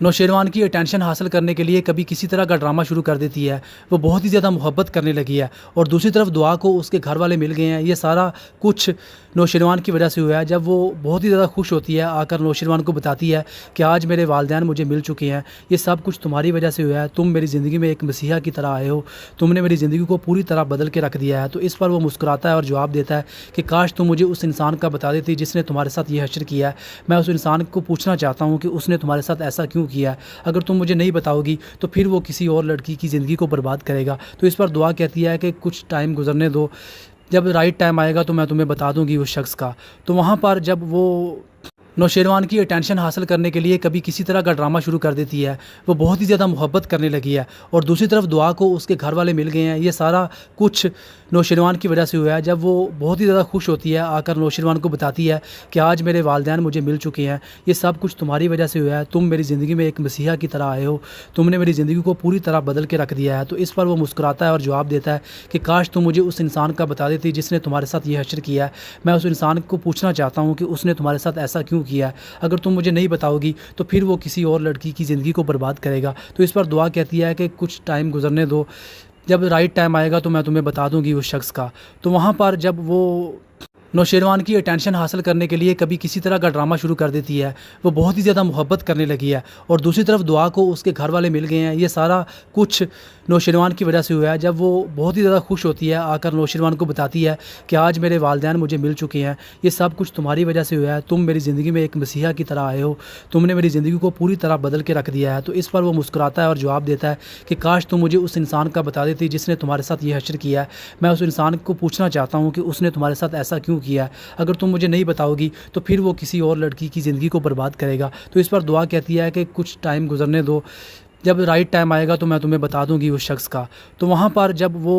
नौशेरवान की अटेंशन हासिल करने के लिए कभी किसी तरह का ड्रामा शुरू कर देती है। वो बहुत ही ज़्यादा मोहब्बत करने लगी है और दूसरी तरफ दुआ को उसके घर वाले मिल गए हैं। ये सारा कुछ नौशेरवान की वजह से हुआ है। जब वो बहुत ही ज़्यादा खुश होती है, आकर नौशेरवान को बताती है कि आज मेरे वालिदैन मुझे मिल चुके हैं, ये सब कुछ तुम्हारी वजह से हुआ है। तुम मेरी ज़िंदगी में एक मसीहा की तरह आए हो, तुमने मेरी ज़िंदगी को पूरी तरह बदल के रख दिया है। तो इस पर वो मुस्कुराता है और जवाब देता है कि काश तुम मुझे उस इंसान का बता देती जिसने तुम्हारे साथ ये हश्र किया है। मैं उस इंसान को पूछना चाहता हूँ कि उसने तुम्हारे साथ ऐसा क्यों किया है। अगर तुम मुझे नहीं बताओगी तो फिर वो किसी और लड़की की ज़िंदगी को बर्बाद करेगा। तो इस पर दुआ कहती है कि कुछ टाइम गुजरने दो, जब राइट टाइम आएगा तो मैं तुम्हें बता दूंगी उस शख्स का। तो वहाँ पर जब वो नौशेरवान की अटेंशन हासिल करने के लिए कभी किसी तरह का ड्रामा शुरू कर देती है। वो बहुत ही ज़्यादा मोहब्बत करने लगी है और दूसरी तरफ दुआ को उसके घर वाले मिल गए हैं। ये सारा कुछ नौशेरवान की वजह से हुआ है। जब वो बहुत ही ज़्यादा खुश होती है, आकर नौशेरवान को बताती है कि आज मेरे वालिदैन मुझे मिल चुके हैं, ये सब कुछ तुम्हारी वजह से हुआ है। तुम मेरी ज़िंदगी में एक मसीहा की तरह आए हो, तुमने मेरी ज़िंदगी को पूरी तरह बदल के रख दिया है। तो इस पर वो मुस्कुराता है और जवाब देता है कि काश तुम मुझे उस इंसान का बता देती जिसने तुम्हारे साथ ये हश्र किया है। मैं उस इंसान को पूछना चाहता हूँ कि उसने तुम्हारे साथ ऐसा क्यों किया है। अगर तुम मुझे नहीं बताओगी तो फिर वो किसी और लड़की की ज़िंदगी को बर्बाद करेगा। तो इस पर दुआ कहती है कि कुछ टाइम गुजरने दो, जब राइट टाइम आएगा तो मैं तुम्हें बता दूंगी उस शख्स का। तो वहाँ पर जब वो नौशेरवान की अटेंशन हासिल करने के लिए कभी किसी तरह का ड्रामा शुरू कर देती है। वो बहुत ही ज़्यादा मोहब्बत करने लगी है और दूसरी तरफ दुआ को उसके घर वाले मिल गए हैं। ये सारा कुछ नौशेरवान की वजह से हुआ है। जब वो बहुत ही ज़्यादा खुश होती है, आकर नौशेरवान को बताती है कि आज मेरे वालिदैन मुझे मिल चुके हैं, ये सब कुछ तुम्हारी वजह से हुआ है। तुम मेरी ज़िंदगी में एक मसीहा की तरह आए हो, तुमने मेरी ज़िंदगी को पूरी तरह बदल के रख दिया है। तो इस पर वो मुस्कुराता है और जवाब देता है कि काश तुम मुझे उस इंसान का बता देती जिसने तुम्हारे साथ ये हश्र किया है। मैं उस इंसान को पूछना चाहता हूँ कि उसने तुम्हारे साथ ऐसा क्यों किया है। अगर तुम मुझे नहीं बताओगी तो फिर वो किसी और लड़की की ज़िंदगी को बर्बाद करेगा। तो इस पर दुआ कहती है कि कुछ टाइम गुजरने दो, जब राइट टाइम आएगा तो मैं तुम्हें बता दूंगी उस शख्स का। तो वहाँ पर जब वो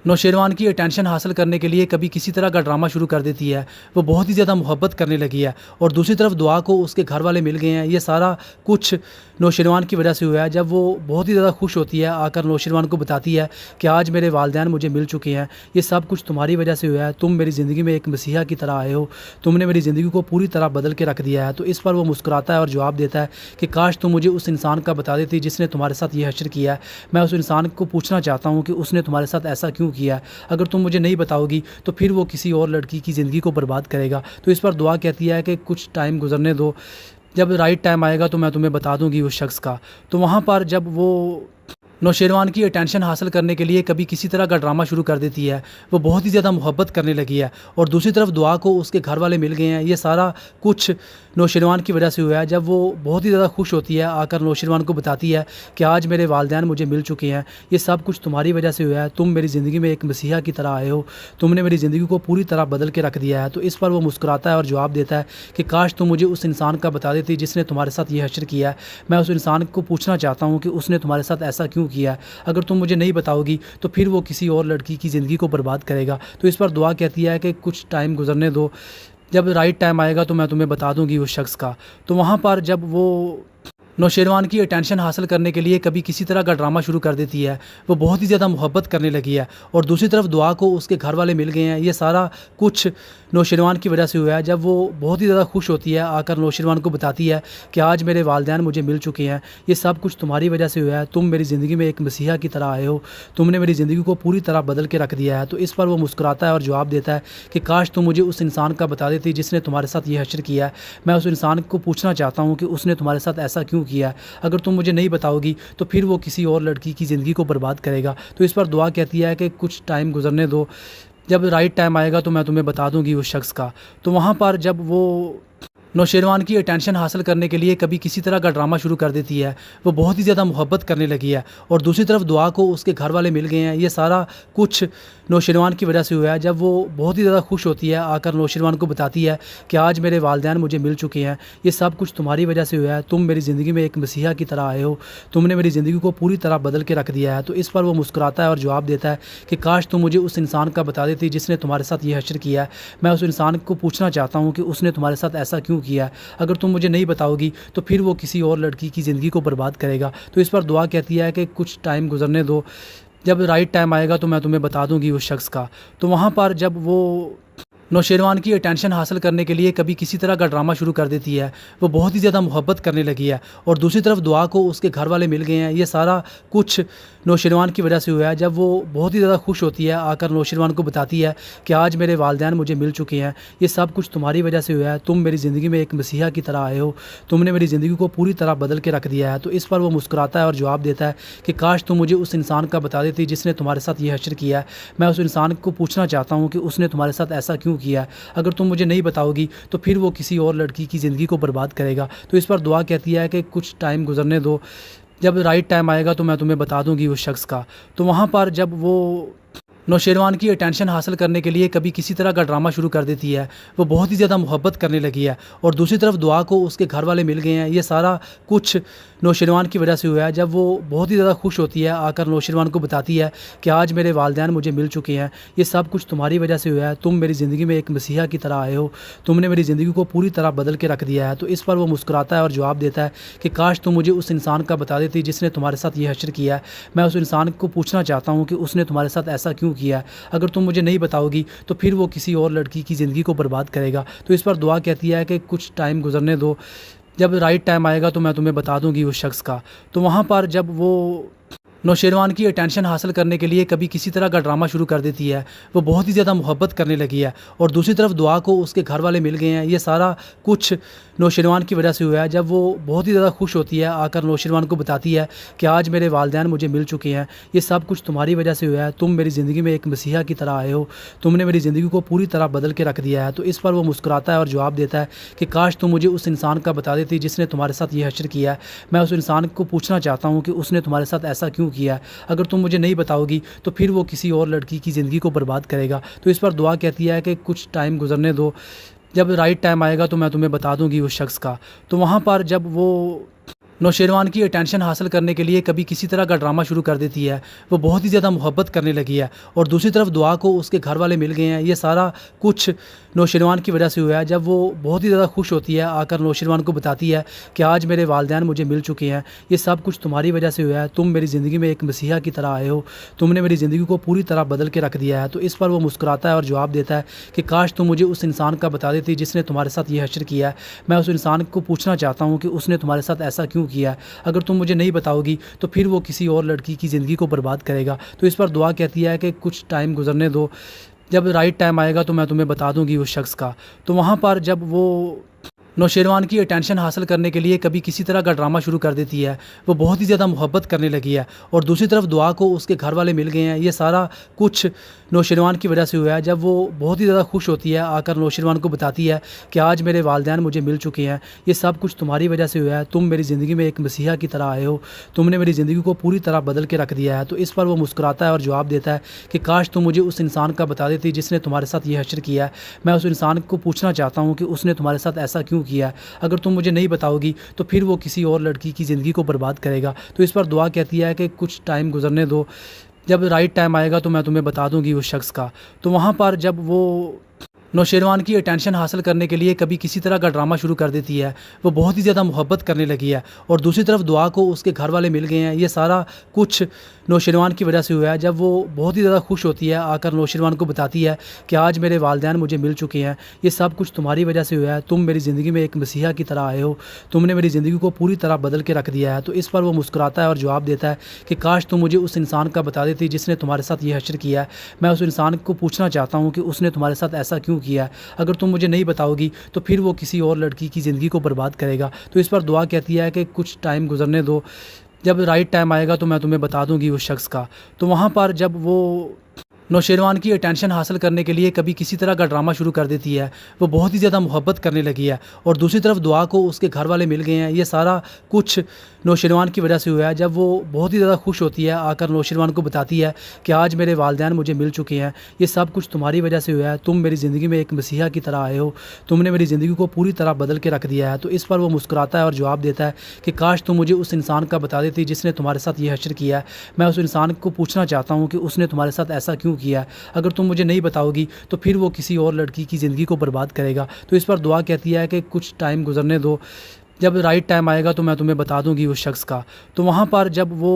नौशेरवान की अटेंशन हासिल करने के लिए कभी किसी तरह का ड्रामा शुरू कर देती है। वो बहुत ही ज़्यादा मोहब्बत करने लगी है और दूसरी तरफ दुआ को उसके घर वाले मिल गए हैं। ये सारा कुछ नौशेरवान की वजह से हुआ है। जब वो बहुत ही ज़्यादा खुश होती है, आकर नौशेरवान को बताती है कि आज मेरे वालिदैन मुझे मिल चुके हैं, ये सब कुछ तुम्हारी वजह से हुआ है। तुम मेरी ज़िंदगी में एक मसीहा की तरह आए हो, तुमने मेरी ज़िंदगी को पूरी तरह बदल के रख दिया है। तो इस पर वो मुस्कुराता है और जवाब देता है कि काश तुम मुझे उस इंसान का बता देती जिसने तुम्हारे साथ ये हश्र किया है। मैं उस इंसान को पूछना चाहता हूँ कि उसने तुम्हारे साथ ऐसा क्यों किया है। अगर तुम मुझे नहीं बताओगी तो फिर वो किसी और लड़की की ज़िंदगी को बर्बाद करेगा। तो इस पर दुआ कहती है कि कुछ टाइम गुजरने दो, जब राइट टाइम आएगा तो मैं तुम्हें बता दूंगी उस शख्स का। तो वहाँ पर जब वो नौशेरवान की अटेंशन हासिल करने के लिए कभी किसी तरह का ड्रामा शुरू कर देती है। वो बहुत ही ज़्यादा मोहब्बत करने लगी है और दूसरी तरफ दुआ को उसके घर वाले मिल गए हैं। ये सारा कुछ नौशेरवान की वजह से हुआ है। जब वो बहुत ही ज़्यादा खुश होती है, आकर नौशेरवान को बताती है कि आज मेरे वालिदैन मुझे मिल चुके हैं, ये सब कुछ तुम्हारी वजह से हुआ है। तुम मेरी ज़िंदगी में एक मसीहा की तरह आए हो, तुमने मेरी ज़िंदगी को पूरी तरह बदल के रख दिया है। तो इस पर वो मुस्कुराता है और जवाब देता है कि काश तुम मुझे उस इंसान का बता देती जिसने तुम्हारे साथ ये हश्र किया है। मैं उस इंसान को पूछना चाहता हूँ कि उसने तुम्हारे साथ ऐसा क्यों किया है। अगर तुम मुझे नहीं बताओगी तो फिर वो किसी और लड़की की ज़िंदगी को बर्बाद करेगा। तो इस पर दुआ कहती है कि कुछ टाइम गुजरने दो, जब राइट टाइम आएगा तो मैं तुम्हें बता दूंगी उस शख्स का। तो वहाँ पर जब वो नौशेरवान की अटेंशन हासिल करने के लिए कभी किसी तरह का ड्रामा शुरू कर देती है। वो बहुत ही ज़्यादा मोहब्बत करने लगी है और दूसरी तरफ दुआ को उसके घर वाले मिल गए हैं। ये सारा कुछ नौशेरवान की वजह से हुआ है। जब वो बहुत ही ज़्यादा खुश होती है, आकर नौशेरवान को बताती है कि आज मेरे वालिदैन मुझे मिल चुके हैं, ये सब कुछ तुम्हारी वजह से हुआ है। तुम मेरी ज़िंदगी में एक मसीहा की तरह आए हो, तुमने मेरी ज़िंदगी को पूरी तरह बदल के रख दिया है। तो इस पर वो मुस्कुराता है और जवाब देता है कि काश तुम मुझे उस इंसान का बता देती जिसने तुम्हारे साथ ये हश्र किया है। मैं उस इंसान को पूछना चाहता हूँ कि उसने तुम्हारे साथ ऐसा क्यों किया है। अगर तुम मुझे नहीं बताओगी तो फिर वो किसी और लड़की की ज़िंदगी को बर्बाद करेगा। तो इस पर दुआ कहती है कि कुछ टाइम गुजरने दो, जब राइट टाइम आएगा तो मैं तुम्हें बता दूंगी उस शख्स का। तो वहाँ पर जब वो नौशेरवान की अटेंशन हासिल करने के लिए कभी किसी तरह का ड्रामा शुरू कर देती है। वो बहुत ही ज़्यादा मोहब्बत करने लगी है और दूसरी तरफ दुआ को उसके घर वाले मिल गए हैं। ये सारा कुछ नौशेरवान की वजह से हुआ है। जब वो बहुत ही ज़्यादा खुश होती है, आकर नौशेरवान को बताती है कि आज मेरे वालिदैन मुझे मिल चुके हैं, ये सब कुछ तुम्हारी वजह से हुआ है। तुम मेरी ज़िंदगी में एक मसीहा की तरह आए हो, तुमने मेरी ज़िंदगी को पूरी तरह बदल के रख दिया है। तो इस पर वो मुस्कुराता है और जवाब देता है कि काश तुम मुझे उस इंसान का बता देती जिसने तुम्हारे साथ ये हश्र किया है। मैं उस इंसान को पूछना चाहता हूँ कि उसने तुम्हारे साथ ऐसा क्यों किया है। अगर तुम मुझे नहीं बताओगी तो फिर वो किसी और लड़की की ज़िंदगी को बर्बाद करेगा। तो इस पर दुआ कहती है कि कुछ टाइम गुजरने दो, जब राइट टाइम आएगा तो मैं तुम्हें बता दूंगी उस शख्स का। तो वहाँ पर जब वो नौशेरवान की अटेंशन हासिल करने के लिए कभी किसी तरह का ड्रामा शुरू कर देती है। वो बहुत ही ज़्यादा मोहब्बत करने लगी है और दूसरी तरफ दुआ को उसके घर वाले मिल गए हैं। ये सारा कुछ नौशेरवान की वजह से हुआ है। जब वो बहुत ही ज़्यादा खुश होती है, आकर नौशेरवान को बताती है कि आज मेरे वालिदैन मुझे मिल चुके हैं, ये सब कुछ तुम्हारी वजह से हुआ है, तुम मेरी ज़िंदगी में एक मसीहा की तरह आए हो, तुमने मेरी ज़िंदगी को पूरी तरह बदल के रख दिया है। तो इस पर वो मुस्कुराता है और जवाब देता है कि काश तुम मुझे उस इंसान का बता देती जिसने तुम्हारे साथ ये हश्र किया है। मैं उस इंसान को पूछना चाहता हूँ कि उसने तुम्हारे साथ ऐसा क्यों किया है। अगर तुम मुझे नहीं बताओगी तो फिर वो किसी और लड़की की ज़िंदगी को बर्बाद करेगा। तो इस पर दुआ कहती है कि कुछ टाइम गुजरने दो, जब राइट टाइम आएगा तो मैं तुम्हें बता दूंगी उस शख्स का। तो वहाँ पर जब वो नौशेरवान की अटेंशन हासिल करने के लिए कभी किसी तरह का ड्रामा शुरू कर देती है। वो बहुत ही ज़्यादा मोहब्बत करने लगी है और दूसरी तरफ दुआ को उसके घर वाले मिल गए हैं। ये सारा कुछ नौशेरवान की वजह से हुआ है। जब वो बहुत ही ज़्यादा खुश होती है, आकर नौशेरवान को बताती है कि आज मेरे वालिदैन मुझे मिल चुके हैं, ये सब कुछ तुम्हारी वजह से हुआ है, तुम मेरी ज़िंदगी में एक मसीहा की तरह आए हो, तुमने मेरी ज़िंदगी को पूरी तरह बदल के रख दिया है। तो इस पर वो मुस्कुराता है और जवाब देता है कि काश तुम मुझे उस इंसान का बता देती जिसने तुम्हारे साथ ये हश्र किया है। मैं उस इंसान को पूछना चाहता हूँ कि उसने तुम्हारे साथ ऐसा क्यों किया है। अगर तुम मुझे नहीं बताओगी तो फिर वो किसी और लड़की की ज़िंदगी को बर्बाद करेगा। तो इस पर दुआ कहती है कि कुछ टाइम गुजरने दो, जब राइट टाइम आएगा तो मैं तुम्हें बता दूंगी उस शख्स का। तो वहाँ पर जब वो नौशेरवान की अटेंशन हासिल करने के लिए कभी किसी तरह का ड्रामा शुरू कर देती है। वो बहुत ही ज़्यादा मोहब्बत करने लगी है और दूसरी तरफ दुआ को उसके घर वाले मिल गए हैं। ये सारा कुछ नौशेरवान की वजह से हुआ है। जब वो बहुत ही ज़्यादा खुश होती है, आकर नौशेरवान को बताती है कि आज मेरे वालिदैन मुझे मिल चुके हैं, ये सब कुछ तुम्हारी वजह से हुआ है, तुम मेरी ज़िंदगी में एक मसीहा की तरह आए हो, तुमने मेरी ज़िंदगी को पूरी तरह बदल के रख दिया है। तो इस पर वो मुस्कुराता है और जवाब देता है कि काश तुम मुझे उस इंसान का बता देती जिसने तुम्हारे साथ ये हश्र किया है। मैं उस इंसान को पूछना चाहता हूँ कि उसने तुम्हारे साथ ऐसा क्यों किया है। अगर तुम मुझे नहीं बताओगी तो फिर वो किसी और लड़की की ज़िंदगी को बर्बाद करेगा। तो इस पर दुआ कहती है कि कुछ टाइम गुजरने दो, जब राइट टाइम आएगा तो मैं तुम्हें बता दूंगी उस शख्स का। तो वहाँ पर जब वो नौशेरवान की अटेंशन हासिल करने के लिए कभी किसी तरह का ड्रामा शुरू कर देती है। वो बहुत ही ज़्यादा मोहब्बत करने लगी है और दूसरी तरफ दुआ को उसके घर वाले मिल गए हैं। ये सारा कुछ नौशेरवान की वजह से हुआ है। जब वो बहुत ही ज़्यादा खुश होती है, आकर नौशेरवान को बताती है कि आज मेरे वालिदैन मुझे मिल चुके हैं, ये सब कुछ तुम्हारी वजह से हुआ है, तुम मेरी ज़िंदगी में एक मसीहा की तरह आए हो, तुमने मेरी ज़िंदगी को पूरी तरह बदल के रख दिया है। तो इस पर वो मुस्कुराता है और जवाब देता है कि काश तुम मुझे उस इंसान का बता देती जिसने तुम्हारे साथ ये हश्र किया है। मैं उस इंसान को पूछना चाहता हूँ कि उसने तुम्हारे साथ ऐसा क्यों किया है। अगर तुम मुझे नहीं बताओगी तो फिर वो किसी और लड़की की ज़िंदगी को बर्बाद करेगा। तो इस पर दुआ कहती है कि कुछ टाइम गुजरने दो, जब राइट टाइम आएगा तो मैं तुम्हें बता दूंगी उस शख्स का। तो वहाँ पर जब वो नौशेरवान की अटेंशन हासिल करने के लिए कभी किसी तरह का ड्रामा शुरू कर देती है। वो बहुत ही ज़्यादा मोहब्बत करने लगी है और दूसरी तरफ दुआ को उसके घर वाले मिल गए हैं। ये सारा कुछ नौशेरवान की वजह से हुआ है। जब वो बहुत ही ज़्यादा खुश होती है, आकर नौशेरवान को बताती है कि आज मेरे वालिदैन मुझे मिल चुके हैं, ये सब कुछ तुम्हारी वजह से हुआ है, तुम मेरी ज़िंदगी में एक मसीहा की तरह आए हो, तुमने मेरी ज़िंदगी को पूरी तरह बदल के रख दिया है। तो इस पर वो मुस्कुराता है और जवाब देता है कि काश तुम मुझे उस इंसान का बता देती जिसने तुम्हारे साथ ये हश्र किया है। मैं उस इंसान को पूछना चाहता हूँ कि उसने तुम्हारे साथ ऐसा क्यों किया है। अगर तुम मुझे नहीं बताओगी तो फिर वो किसी और लड़की की ज़िंदगी को बर्बाद करेगा। तो इस पर दुआ कहती है कि कुछ टाइम गुजरने दो, जब राइट टाइम आएगा तो मैं तुम्हें बता दूंगी उस शख्स का। तो वहाँ पर जब वो नौशेरवान की अटेंशन हासिल करने के लिए कभी किसी तरह का ड्रामा शुरू कर देती है। वो बहुत ही ज़्यादा मोहब्बत करने लगी है और दूसरी तरफ दुआ को उसके घर वाले मिल गए हैं। ये सारा कुछ नौशेरवान की वजह से हुआ है। जब वो बहुत ही ज़्यादा खुश होती है, आकर नौशेरवान को बताती है कि आज मेरे वालिदैन मुझे मिल चुके हैं, ये सब कुछ तुम्हारी वजह से हुआ है, तुम मेरी ज़िंदगी में एक मसीहा की तरह आए हो, तुमने मेरी ज़िंदगी को पूरी तरह बदल के रख दिया है। तो इस पर वो मुस्कुराता है और जवाब देता है कि काश तुम मुझे उस इंसान का बता देती जिसने तुम्हारे साथ ये हश्र किया है। मैं उस इंसान को पूछना चाहता हूँ कि उसने तुम्हारे साथ ऐसा क्यों किया है। अगर तुम मुझे नहीं बताओगी तो फिर वो किसी और लड़की की ज़िंदगी को बर्बाद करेगा। तो इस पर दुआ कहती है कि कुछ टाइम गुजरने दो, जब राइट टाइम आएगा तो मैं तुम्हें बता दूंगी उस शख्स का। तो वहाँ पर जब वो नौशेरवान की अटेंशन हासिल करने के लिए कभी किसी तरह का ड्रामा शुरू कर देती है। वो बहुत ही ज़्यादा मोहब्बत करने लगी है और दूसरी तरफ दुआ को उसके घर वाले मिल गए हैं। ये सारा कुछ नौशेरवान की वजह से हुआ है। जब वो बहुत ही ज़्यादा खुश होती है, आकर नौशेरवान को बताती है कि आज मेरे वालिदैन मुझे मिल चुके हैं, ये सब कुछ तुम्हारी वजह से हुआ है, तुम मेरी ज़िंदगी में एक मसीहा की तरह आए हो, तुमने मेरी ज़िंदगी को पूरी तरह बदल के रख दिया है। तो इस पर वो मुस्कुराता है और जवाब देता है कि काश तुम मुझे उस इंसान का बता देती जिसने तुम्हारे साथ ये हश्र किया है। मैं उस इंसान को पूछना चाहता हूँ कि उसने तुम्हारे साथ ऐसा क्यों किया है। अगर तुम मुझे नहीं बताओगी तो फिर वो किसी और लड़की की ज़िंदगी को बर्बाद करेगा। तो इस पर दुआ कहती है कि कुछ टाइम गुजरने दो, जब राइट टाइम आएगा तो मैं तुम्हें बता दूंगी उस शख्स का। तो वहाँ पर जब वो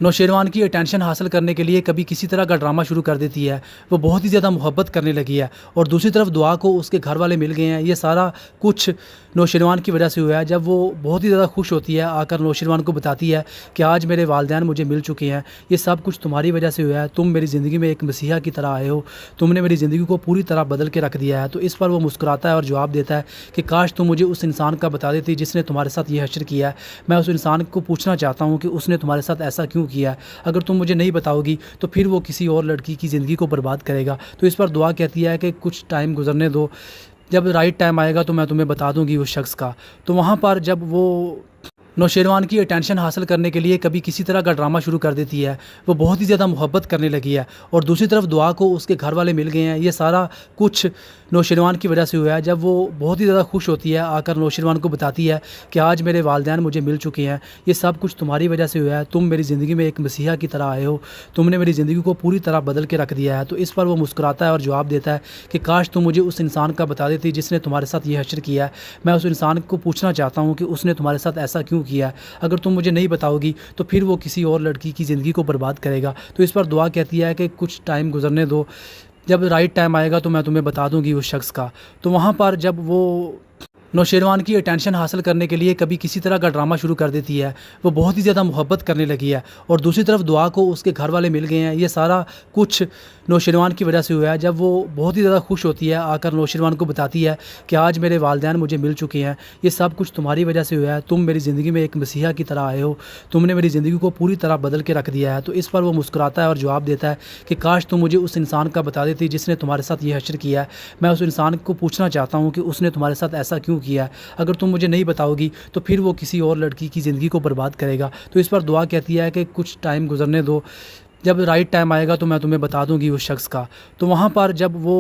नौशेरवान की अटेंशन हासिल करने के लिए कभी किसी तरह का ड्रामा शुरू कर देती है। वो बहुत ही ज़्यादा मोहब्बत करने लगी है और दूसरी तरफ दुआ को उसके घर वाले मिल गए हैं। ये सारा कुछ नौशेरवान की वजह से हुआ है। जब वो बहुत ही ज़्यादा खुश होती है, आकर नौशेरवान को बताती है कि आज मेरे वालिदैन मुझे मिल चुके हैं, ये सब कुछ तुम्हारी वजह से हुआ है, तुम मेरी ज़िंदगी में एक मसीहा की तरह आए हो, तुमने मेरी ज़िंदगी को पूरी तरह बदल के रख दिया है। तो इस पर वो मुस्कुराता है और जवाब देता है कि काश तुम मुझे उस इंसान का बता देती जिसने तुम्हारे साथ ये हश्र किया है। मैं उस इंसान को पूछना चाहता हूँ कि उसने तुम्हारे साथ ऐसा क्यों किया है। अगर तुम मुझे नहीं बताओगी तो फिर वो किसी और लड़की की ज़िंदगी को बर्बाद करेगा। तो इस पर दुआ कहती है कि कुछ टाइम गुजरने दो, जब राइट टाइम आएगा तो मैं तुम्हें बता दूंगी उस शख्स का। तो वहाँ पर जब वो नौशेरवान की अटेंशन हासिल करने के लिए कभी किसी तरह का ड्रामा शुरू कर देती है। वो बहुत ही ज़्यादा मोहब्बत करने लगी है और दूसरी तरफ दुआ को उसके घर वाले मिल गए हैं। ये सारा कुछ नौशेरवान की वजह से हुआ है। जब वो बहुत ही ज़्यादा खुश होती है, आकर नौशेरवान को बताती है कि आज मेरे वालिदैन मुझे मिल चुके हैं, ये सब कुछ तुम्हारी वजह से हुआ है, तुम मेरी ज़िंदगी में एक मसीहा की तरह आए हो, तुमने मेरी ज़िंदगी को पूरी तरह बदल के रख दिया है। तो इस पर वो मुस्कुराता है और जवाब देता है कि काश तुम मुझे उस इंसान का बता देती जिसने तुम्हारे साथ ये हश्र किया है। मैं उस इंसान को पूछना चाहता हूँ कि उसने तुम्हारे साथ ऐसा क्यों किया है। अगर तुम मुझे नहीं बताओगी तो फिर वो किसी और लड़की की ज़िंदगी को बर्बाद करेगा। तो इस पर दुआ कहती है कि कुछ टाइम गुजरने दो, जब राइट टाइम आएगा तो मैं तुम्हें बता दूंगी उस शख्स का। तो वहाँ पर जब वो नौशेरवान की अटेंशन हासिल करने के लिए कभी किसी तरह का ड्रामा शुरू कर देती है। वो बहुत ही ज़्यादा मोहब्बत करने लगी है और दूसरी तरफ दुआ को उसके घर वाले मिल गए हैं। ये सारा कुछ नौशेरवान की वजह से हुआ है। जब वो बहुत ही ज़्यादा खुश होती है, आकर नौशेरवान को बताती है कि आज मेरे वालिदैन मुझे मिल चुके हैं, ये सब कुछ तुम्हारी वजह से हुआ है, तुम मेरी ज़िंदगी में एक मसीहा की तरह आए हो, तुमने मेरी ज़िंदगी को पूरी तरह बदल के रख दिया है। तो इस पर वो मुस्कुराता है और जवाब देता है कि काश तुम मुझे उस इंसान का बता देती जिसने तुम्हारे साथ ये हश्र किया है। मैं उस इंसान को पूछना चाहता हूँ कि उसने तुम्हारे साथ ऐसा क्यों किया है। अगर तुम मुझे नहीं बताओगी तो फिर वो किसी और लड़की की ज़िंदगी को बर्बाद करेगा। तो इस पर दुआ कहती है कि कुछ टाइम गुजरने दो, जब राइट टाइम आएगा तो मैं तुम्हें बता दूंगी उस शख्स का। तो वहाँ पर जब वो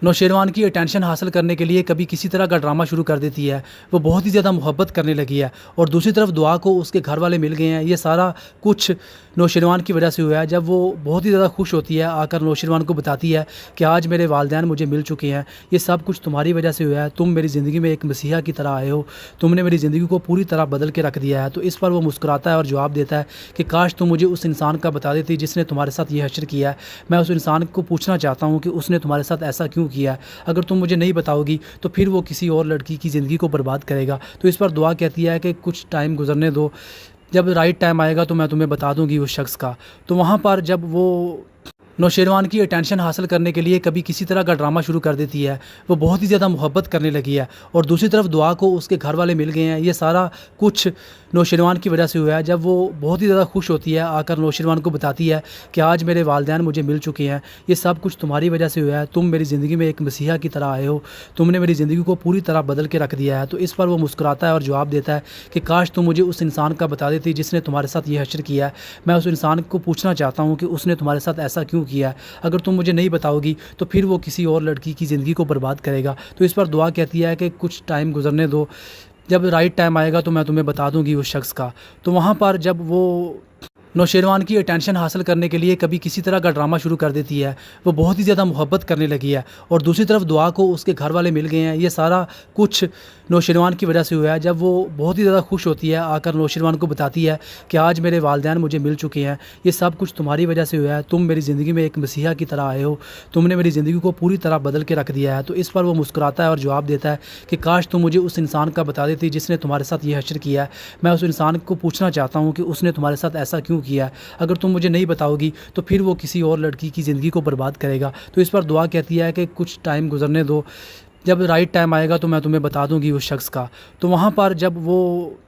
नौशेरवान की अटेंशन हासिल करने के लिए कभी किसी तरह का ड्रामा शुरू कर देती है। वो बहुत ही ज़्यादा मोहब्बत करने लगी है और दूसरी तरफ दुआ को उसके घर वाले मिल गए हैं। ये सारा कुछ नौशेरवान की वजह से हुआ है। जब वो बहुत ही ज़्यादा खुश होती है, आकर नौशेरवान को बताती है कि आज मेरे वालिदैन मुझे मिल चुके हैं, ये सब कुछ तुम्हारी वजह से हुआ है, तुम मेरी ज़िंदगी में एक मसीहा की तरह आए हो, तुमने मेरी ज़िंदगी को पूरी तरह बदल के रख दिया है। तो इस पर वो मुस्कुराता है और जवाब देता है कि काश तुम मुझे उस इंसान का बता देती जिसने तुम्हारे साथ ये हश्र किया है। मैं उस इंसान को पूछना चाहता हूँ कि उसने तुम्हारे साथ ऐसा क्यों किया है। अगर तुम मुझे नहीं बताओगी तो फिर वो किसी और लड़की की ज़िंदगी को बर्बाद करेगा। तो इस पर दुआ कहती है कि कुछ टाइम गुजरने दो, जब राइट टाइम आएगा तो मैं तुम्हें बता दूंगी उस शख्स का। तो वहाँ पर जब वो नौशेरवान की अटेंशन हासिल करने के लिए कभी किसी तरह का ड्रामा शुरू कर देती है। वो बहुत ही ज़्यादा मोहब्बत करने लगी है और दूसरी तरफ दुआ को उसके घर वाले मिल गए हैं। ये सारा कुछ नौशेरवान की वजह से हुआ है। जब वो बहुत ही ज़्यादा खुश होती है, आकर नौशेरवान को बताती है कि आज मेरे वालिदैन मुझे मिल चुके हैं, ये सब कुछ तुम्हारी वजह से हुआ है, तुम मेरी ज़िंदगी में एक मसीहा की तरह आए हो, तुमने मेरी ज़िंदगी को पूरी तरह बदल के रख दिया है। तो इस पर वो मुस्कुराता है और जवाब देता है कि काश तुम मुझे उस इंसान का बता देती जिसने तुम्हारे साथ ये हश्र किया है। मैं उस इंसान को पूछना चाहता हूँ कि उसने तुम्हारे साथ ऐसा क्यों किया है। अगर तुम मुझे नहीं बताओगी तो फिर वो किसी और लड़की की ज़िंदगी को बर्बाद करेगा। तो इस पर दुआ कहती है कि कुछ टाइम गुजरने दो, जब राइट टाइम आएगा तो मैं तुम्हें बता दूंगी उस शख्स का। तो वहाँ पर जब वो नौशेरवान की अटेंशन हासिल करने के लिए कभी किसी तरह का ड्रामा शुरू कर देती है। वो बहुत ही ज़्यादा मोहब्बत करने लगी है और दूसरी तरफ दुआ को उसके घर वाले मिल गए हैं। ये सारा कुछ नौशेरवान की वजह से हुआ है। जब वो बहुत ही ज़्यादा खुश होती है, आकर नौशेरवान को बताती है कि आज मेरे वालिदैन मुझे मिल चुके हैं, ये सब कुछ तुम्हारी वजह से हुआ है, तुम मेरी ज़िंदगी में एक मसीहा की तरह आए हो, तुमने मेरी ज़िंदगी को पूरी तरह बदल के रख दिया है। तो इस पर वो मुस्कुराता है और जवाब देता है कि काश तुम मुझे उस इंसान का बता देती जिसने तुम्हारे साथ ये हश्र किया है। मैं उस इंसान को पूछना चाहता हूँ कि उसने तुम्हारे साथ ऐसा क्यों किया है। अगर तुम मुझे नहीं बताओगी तो फिर वो किसी और लड़की की ज़िंदगी को बर्बाद करेगा। तो इस पर दुआ कहती है कि कुछ टाइम गुजरने दो, जब राइट टाइम आएगा तो मैं तुम्हें बता दूंगी उस शख्स का। तो वहाँ पर जब वो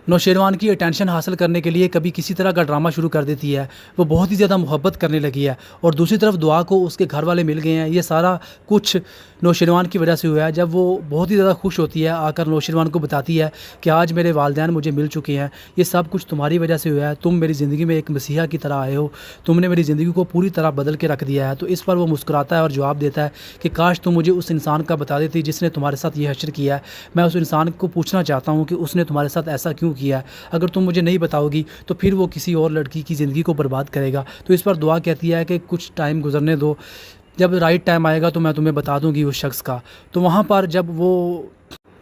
नौशेरवान की अटेंशन हासिल करने के लिए कभी किसी तरह का ड्रामा शुरू कर देती है। वो बहुत ही ज़्यादा मोहब्बत करने लगी है और दूसरी तरफ दुआ को उसके घर वाले मिल गए हैं। ये सारा कुछ नौशेरवान की वजह से हुआ है। जब वो बहुत ही ज़्यादा खुश होती है, आकर नौशेरवान को बताती है कि आज मेरे वालिदैन मुझे मिल चुके हैं, ये सब कुछ तुम्हारी वजह से हुआ है, तुम मेरी ज़िंदगी में एक मसीहा की तरह आए हो, तुमने मेरी ज़िंदगी को पूरी तरह बदल के रख दिया है। तो इस पर वो मुस्कुराता है और जवाब देता है कि काश तुम मुझे उस इंसान का बता देती जिसने तुम्हारे साथ ये हश्र किया है। मैं उस इंसान को पूछना चाहता हूँ कि उसने तुम्हारे साथ ऐसा क्यों किया है। अगर तुम मुझे नहीं बताओगी तो फिर वो किसी और लड़की की ज़िंदगी को बर्बाद करेगा। तो इस पर दुआ कहती है कि कुछ टाइम गुजरने दो, जब राइट टाइम आएगा तो मैं तुम्हें बता दूंगी उस शख्स का। तो वहाँ पर जब वो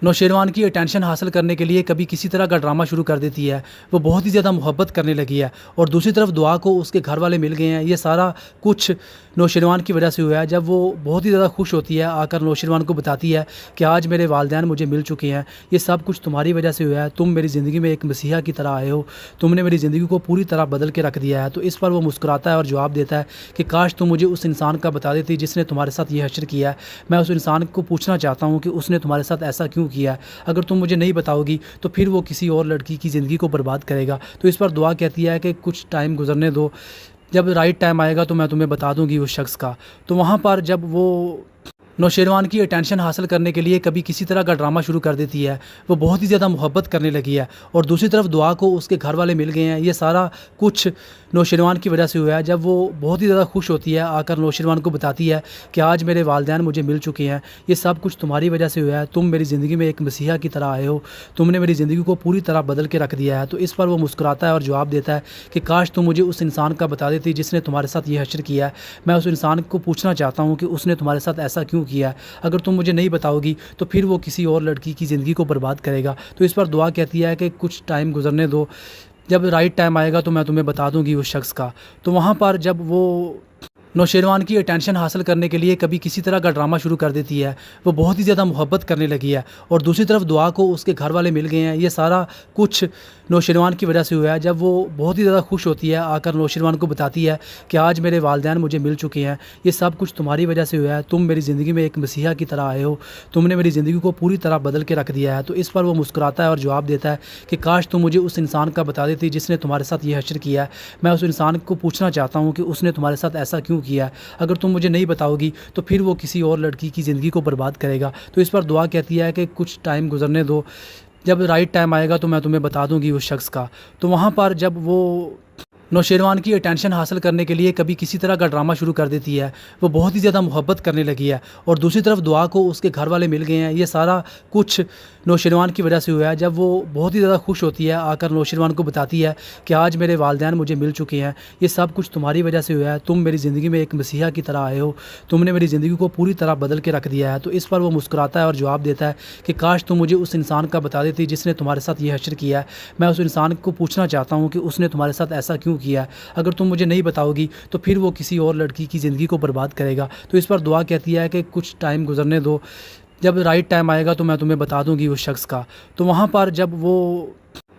नौशेरवान की अटेंशन हासिल करने के लिए कभी किसी तरह का ड्रामा शुरू कर देती है। वो बहुत ही ज़्यादा मोहब्बत करने लगी है और दूसरी तरफ दुआ को उसके घर वाले मिल गए हैं। ये सारा कुछ नौशेरवान की वजह से हुआ है। जब वो बहुत ही ज़्यादा खुश होती है, आकर नौशेरवान को बताती है कि आज मेरे वालिदैन मुझे मिल चुके हैं, ये सब कुछ तुम्हारी वजह से हुआ है, तुम मेरी ज़िंदगी में एक मसीहा की तरह आए हो, तुमने मेरी ज़िंदगी को पूरी तरह बदल के रख दिया है। तो इस पर वो मुस्कुराता है और जवाब देता है कि काश तुम मुझे उस इंसान का बता देती जिसने तुम्हारे साथ ये हश्र किया है। मैं उस इंसान को पूछना चाहता हूँ कि उसने तुम्हारे साथ ऐसा क्यों किया है। अगर तुम मुझे नहीं बताओगी तो फिर वो किसी और लड़की की ज़िंदगी को बर्बाद करेगा। तो इस पर दुआ कहती है कि कुछ टाइम गुजरने दो, जब राइट टाइम आएगा तो मैं तुम्हें बता दूंगी उस शख्स का। तो वहाँ पर जब वो नौशेरवान की अटेंशन हासिल करने के लिए कभी किसी तरह का ड्रामा शुरू कर देती है। वो बहुत ही ज़्यादा मोहब्बत करने लगी है और दूसरी तरफ दुआ को उसके घर वाले मिल गए हैं। ये सारा कुछ नौशेरवान की वजह से हुआ है। जब वो बहुत ही ज़्यादा खुश होती है, आकर नौशेरवान को बताती है कि आज मेरे वालिदैन मुझे मिल चुके हैं, ये सब कुछ तुम्हारी वजह से हुआ है, तुम मेरी ज़िंदगी में एक मसीहा की तरह आए हो, तुमने मेरी ज़िंदगी को पूरी तरह बदल के रख दिया है। तो इस पर वो मुस्कुराता है और जवाब देता है कि काश तुम मुझे उस इंसान का बता देती जिसने तुम्हारे साथ ये हश्र किया है। मैं उस इंसान को पूछना चाहता हूँ कि उसने तुम्हारे साथ ऐसा क्यों किया है। अगर तुम मुझे नहीं बताओगी तो फिर वो किसी और लड़की की ज़िंदगी को बर्बाद करेगा। तो इस पर दुआ कहती है कि कुछ टाइम गुजरने दो, जब राइट टाइम आएगा तो मैं तुम्हें बता दूंगी उस शख्स का। तो वहाँ पर जब वो नौशेरवान की अटेंशन हासिल करने के लिए कभी किसी तरह का ड्रामा शुरू कर देती है। वो बहुत ही ज़्यादा मोहब्बत करने लगी है और दूसरी तरफ दुआ को उसके घर वाले मिल गए हैं। ये सारा कुछ नौशेरवान की वजह से हुआ है। जब वो बहुत ही ज़्यादा खुश होती है, आकर नौशेरवान को बताती है कि आज मेरे वालिदैन मुझे मिल चुके हैं, ये सब कुछ तुम्हारी वजह से हुआ है, तुम मेरी ज़िंदगी में एक मसीहा की तरह आए हो, तुमने मेरी ज़िंदगी को पूरी तरह बदल के रख दिया है। तो इस पर वो मुस्कुराता है और जवाब देता है कि काश तुम मुझे उस इंसान का बता देती जिसने तुम्हारे साथ ये हश्र किया है। मैं उस इंसान को पूछना चाहता हूँ कि उसने तुम्हारे साथ ऐसा क्यों किया है। अगर तुम मुझे नहीं बताओगी तो फिर वो किसी और लड़की की ज़िंदगी को बर्बाद करेगा। तो इस पर दुआ कहती है कि कुछ टाइम गुजरने दो, जब राइट टाइम आएगा तो मैं तुम्हें बता दूंगी उस शख्स का। तो वहाँ पर जब वो नौशेरवान की अटेंशन हासिल करने के लिए कभी किसी तरह का ड्रामा शुरू कर देती है। वो बहुत ही ज़्यादा मोहब्बत करने लगी है और दूसरी तरफ दुआ को उसके घर वाले मिल गए हैं। ये सारा कुछ नौशेरवान की वजह से हुआ है। जब वो बहुत ही ज़्यादा खुश होती है, आकर नौशेरवान को बताती है कि आज मेरे वालिदैन मुझे मिल चुके हैं, ये सब कुछ तुम्हारी वजह से हुआ है, तुम मेरी ज़िंदगी में एक मसीहा की तरह आए हो, तुमने मेरी ज़िंदगी को पूरी तरह बदल के रख दिया है। तो इस पर वो मुस्कुराता है और जवाब देता है कि काश तुम मुझे उस इंसान का बता देती जिसने तुम्हारे साथ ये हश्र किया है। मैं उस इंसान को पूछना चाहता हूँ कि उसने तुम्हारे साथ ऐसा क्यों किया है। अगर तुम मुझे नहीं बताओगी तो फिर वो किसी और लड़की की ज़िंदगी को बर्बाद करेगा। तो इस पर दुआ कहती है कि कुछ टाइम गुजरने दो, जब राइट टाइम आएगा तो मैं तुम्हें बता दूंगी उस शख्स का। तो वहाँ पर जब वो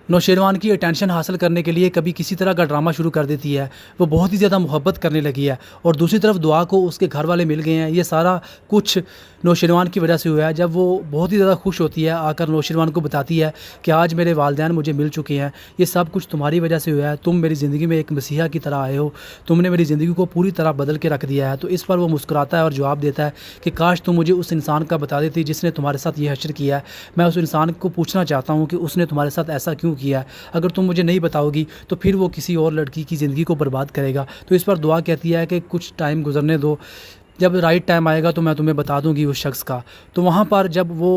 नौशेरवान की अटेंशन हासिल करने के लिए कभी किसी तरह का ड्रामा शुरू कर देती है। वो बहुत ही ज़्यादा मोहब्बत करने लगी है और दूसरी तरफ दुआ को उसके घर वाले मिल गए हैं। ये सारा कुछ नौशेरवान की वजह से हुआ है। जब वो बहुत ही ज़्यादा खुश होती है, आकर नौशेरवान को बताती है कि आज मेरे वालिदैन मुझे मिल चुके हैं, ये सब कुछ तुम्हारी वजह से हुआ है, तुम मेरी ज़िंदगी में एक मसीहा की तरह आए हो, तुमने मेरी ज़िंदगी को पूरी तरह बदल के रख दिया है। तो इस पर वो मुस्कुराता है और जवाब देता है कि काश तुम मुझे उस इंसान का बता देती जिसने तुम्हारे साथ ये हश्र किया है। मैं उस इंसान को पूछना चाहता हूँ कि उसने तुम्हारे साथ ऐसा क्यों किया है। अगर तुम मुझे नहीं बताओगी तो फिर वो किसी और लड़की की ज़िंदगी को बर्बाद करेगा। तो इस पर दुआ कहती है कि कुछ टाइम गुजरने दो, जब राइट टाइम आएगा तो मैं तुम्हें बता दूंगी उस शख्स का। तो वहाँ पर जब वो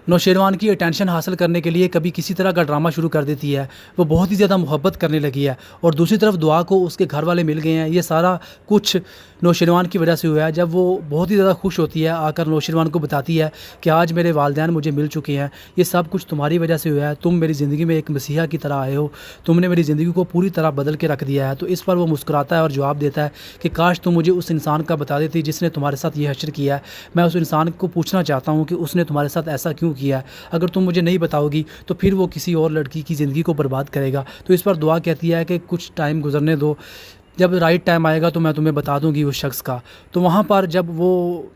नौशेरवान की अटेंशन हासिल करने के लिए कभी किसी तरह का ड्रामा शुरू कर देती है। वो बहुत ही ज़्यादा मोहब्बत करने लगी है और दूसरी तरफ दुआ को उसके घर वाले मिल गए हैं। ये सारा कुछ नौशेरवान की वजह से हुआ है। जब वो बहुत ही ज़्यादा खुश होती है, आकर नौशेरवान को बताती है कि आज मेरे वालिदैन मुझे मिल चुके हैं, ये सब कुछ तुम्हारी वजह से हुआ है, तुम मेरी ज़िंदगी में एक मसीहा की तरह आए हो, तुमने मेरी ज़िंदगी को पूरी तरह बदल के रख दिया है। तो इस पर वो मुस्कुराता है और जवाब देता है कि काश तुम मुझे उस इंसान का बता देती जिसने तुम्हारे साथ ये हश्र किया है। मैं उस इंसान को पूछना चाहता हूँ कि उसने तुम्हारे साथ ऐसा क्यों किया है। अगर तुम मुझे नहीं बताओगी तो फिर वो किसी और लड़की की ज़िंदगी को बर्बाद करेगा। तो इस पर दुआ कहती है कि कुछ टाइम गुजरने दो, जब राइट टाइम आएगा तो मैं तुम्हें बता दूंगी उस शख्स का। तो वहाँ पर जब वो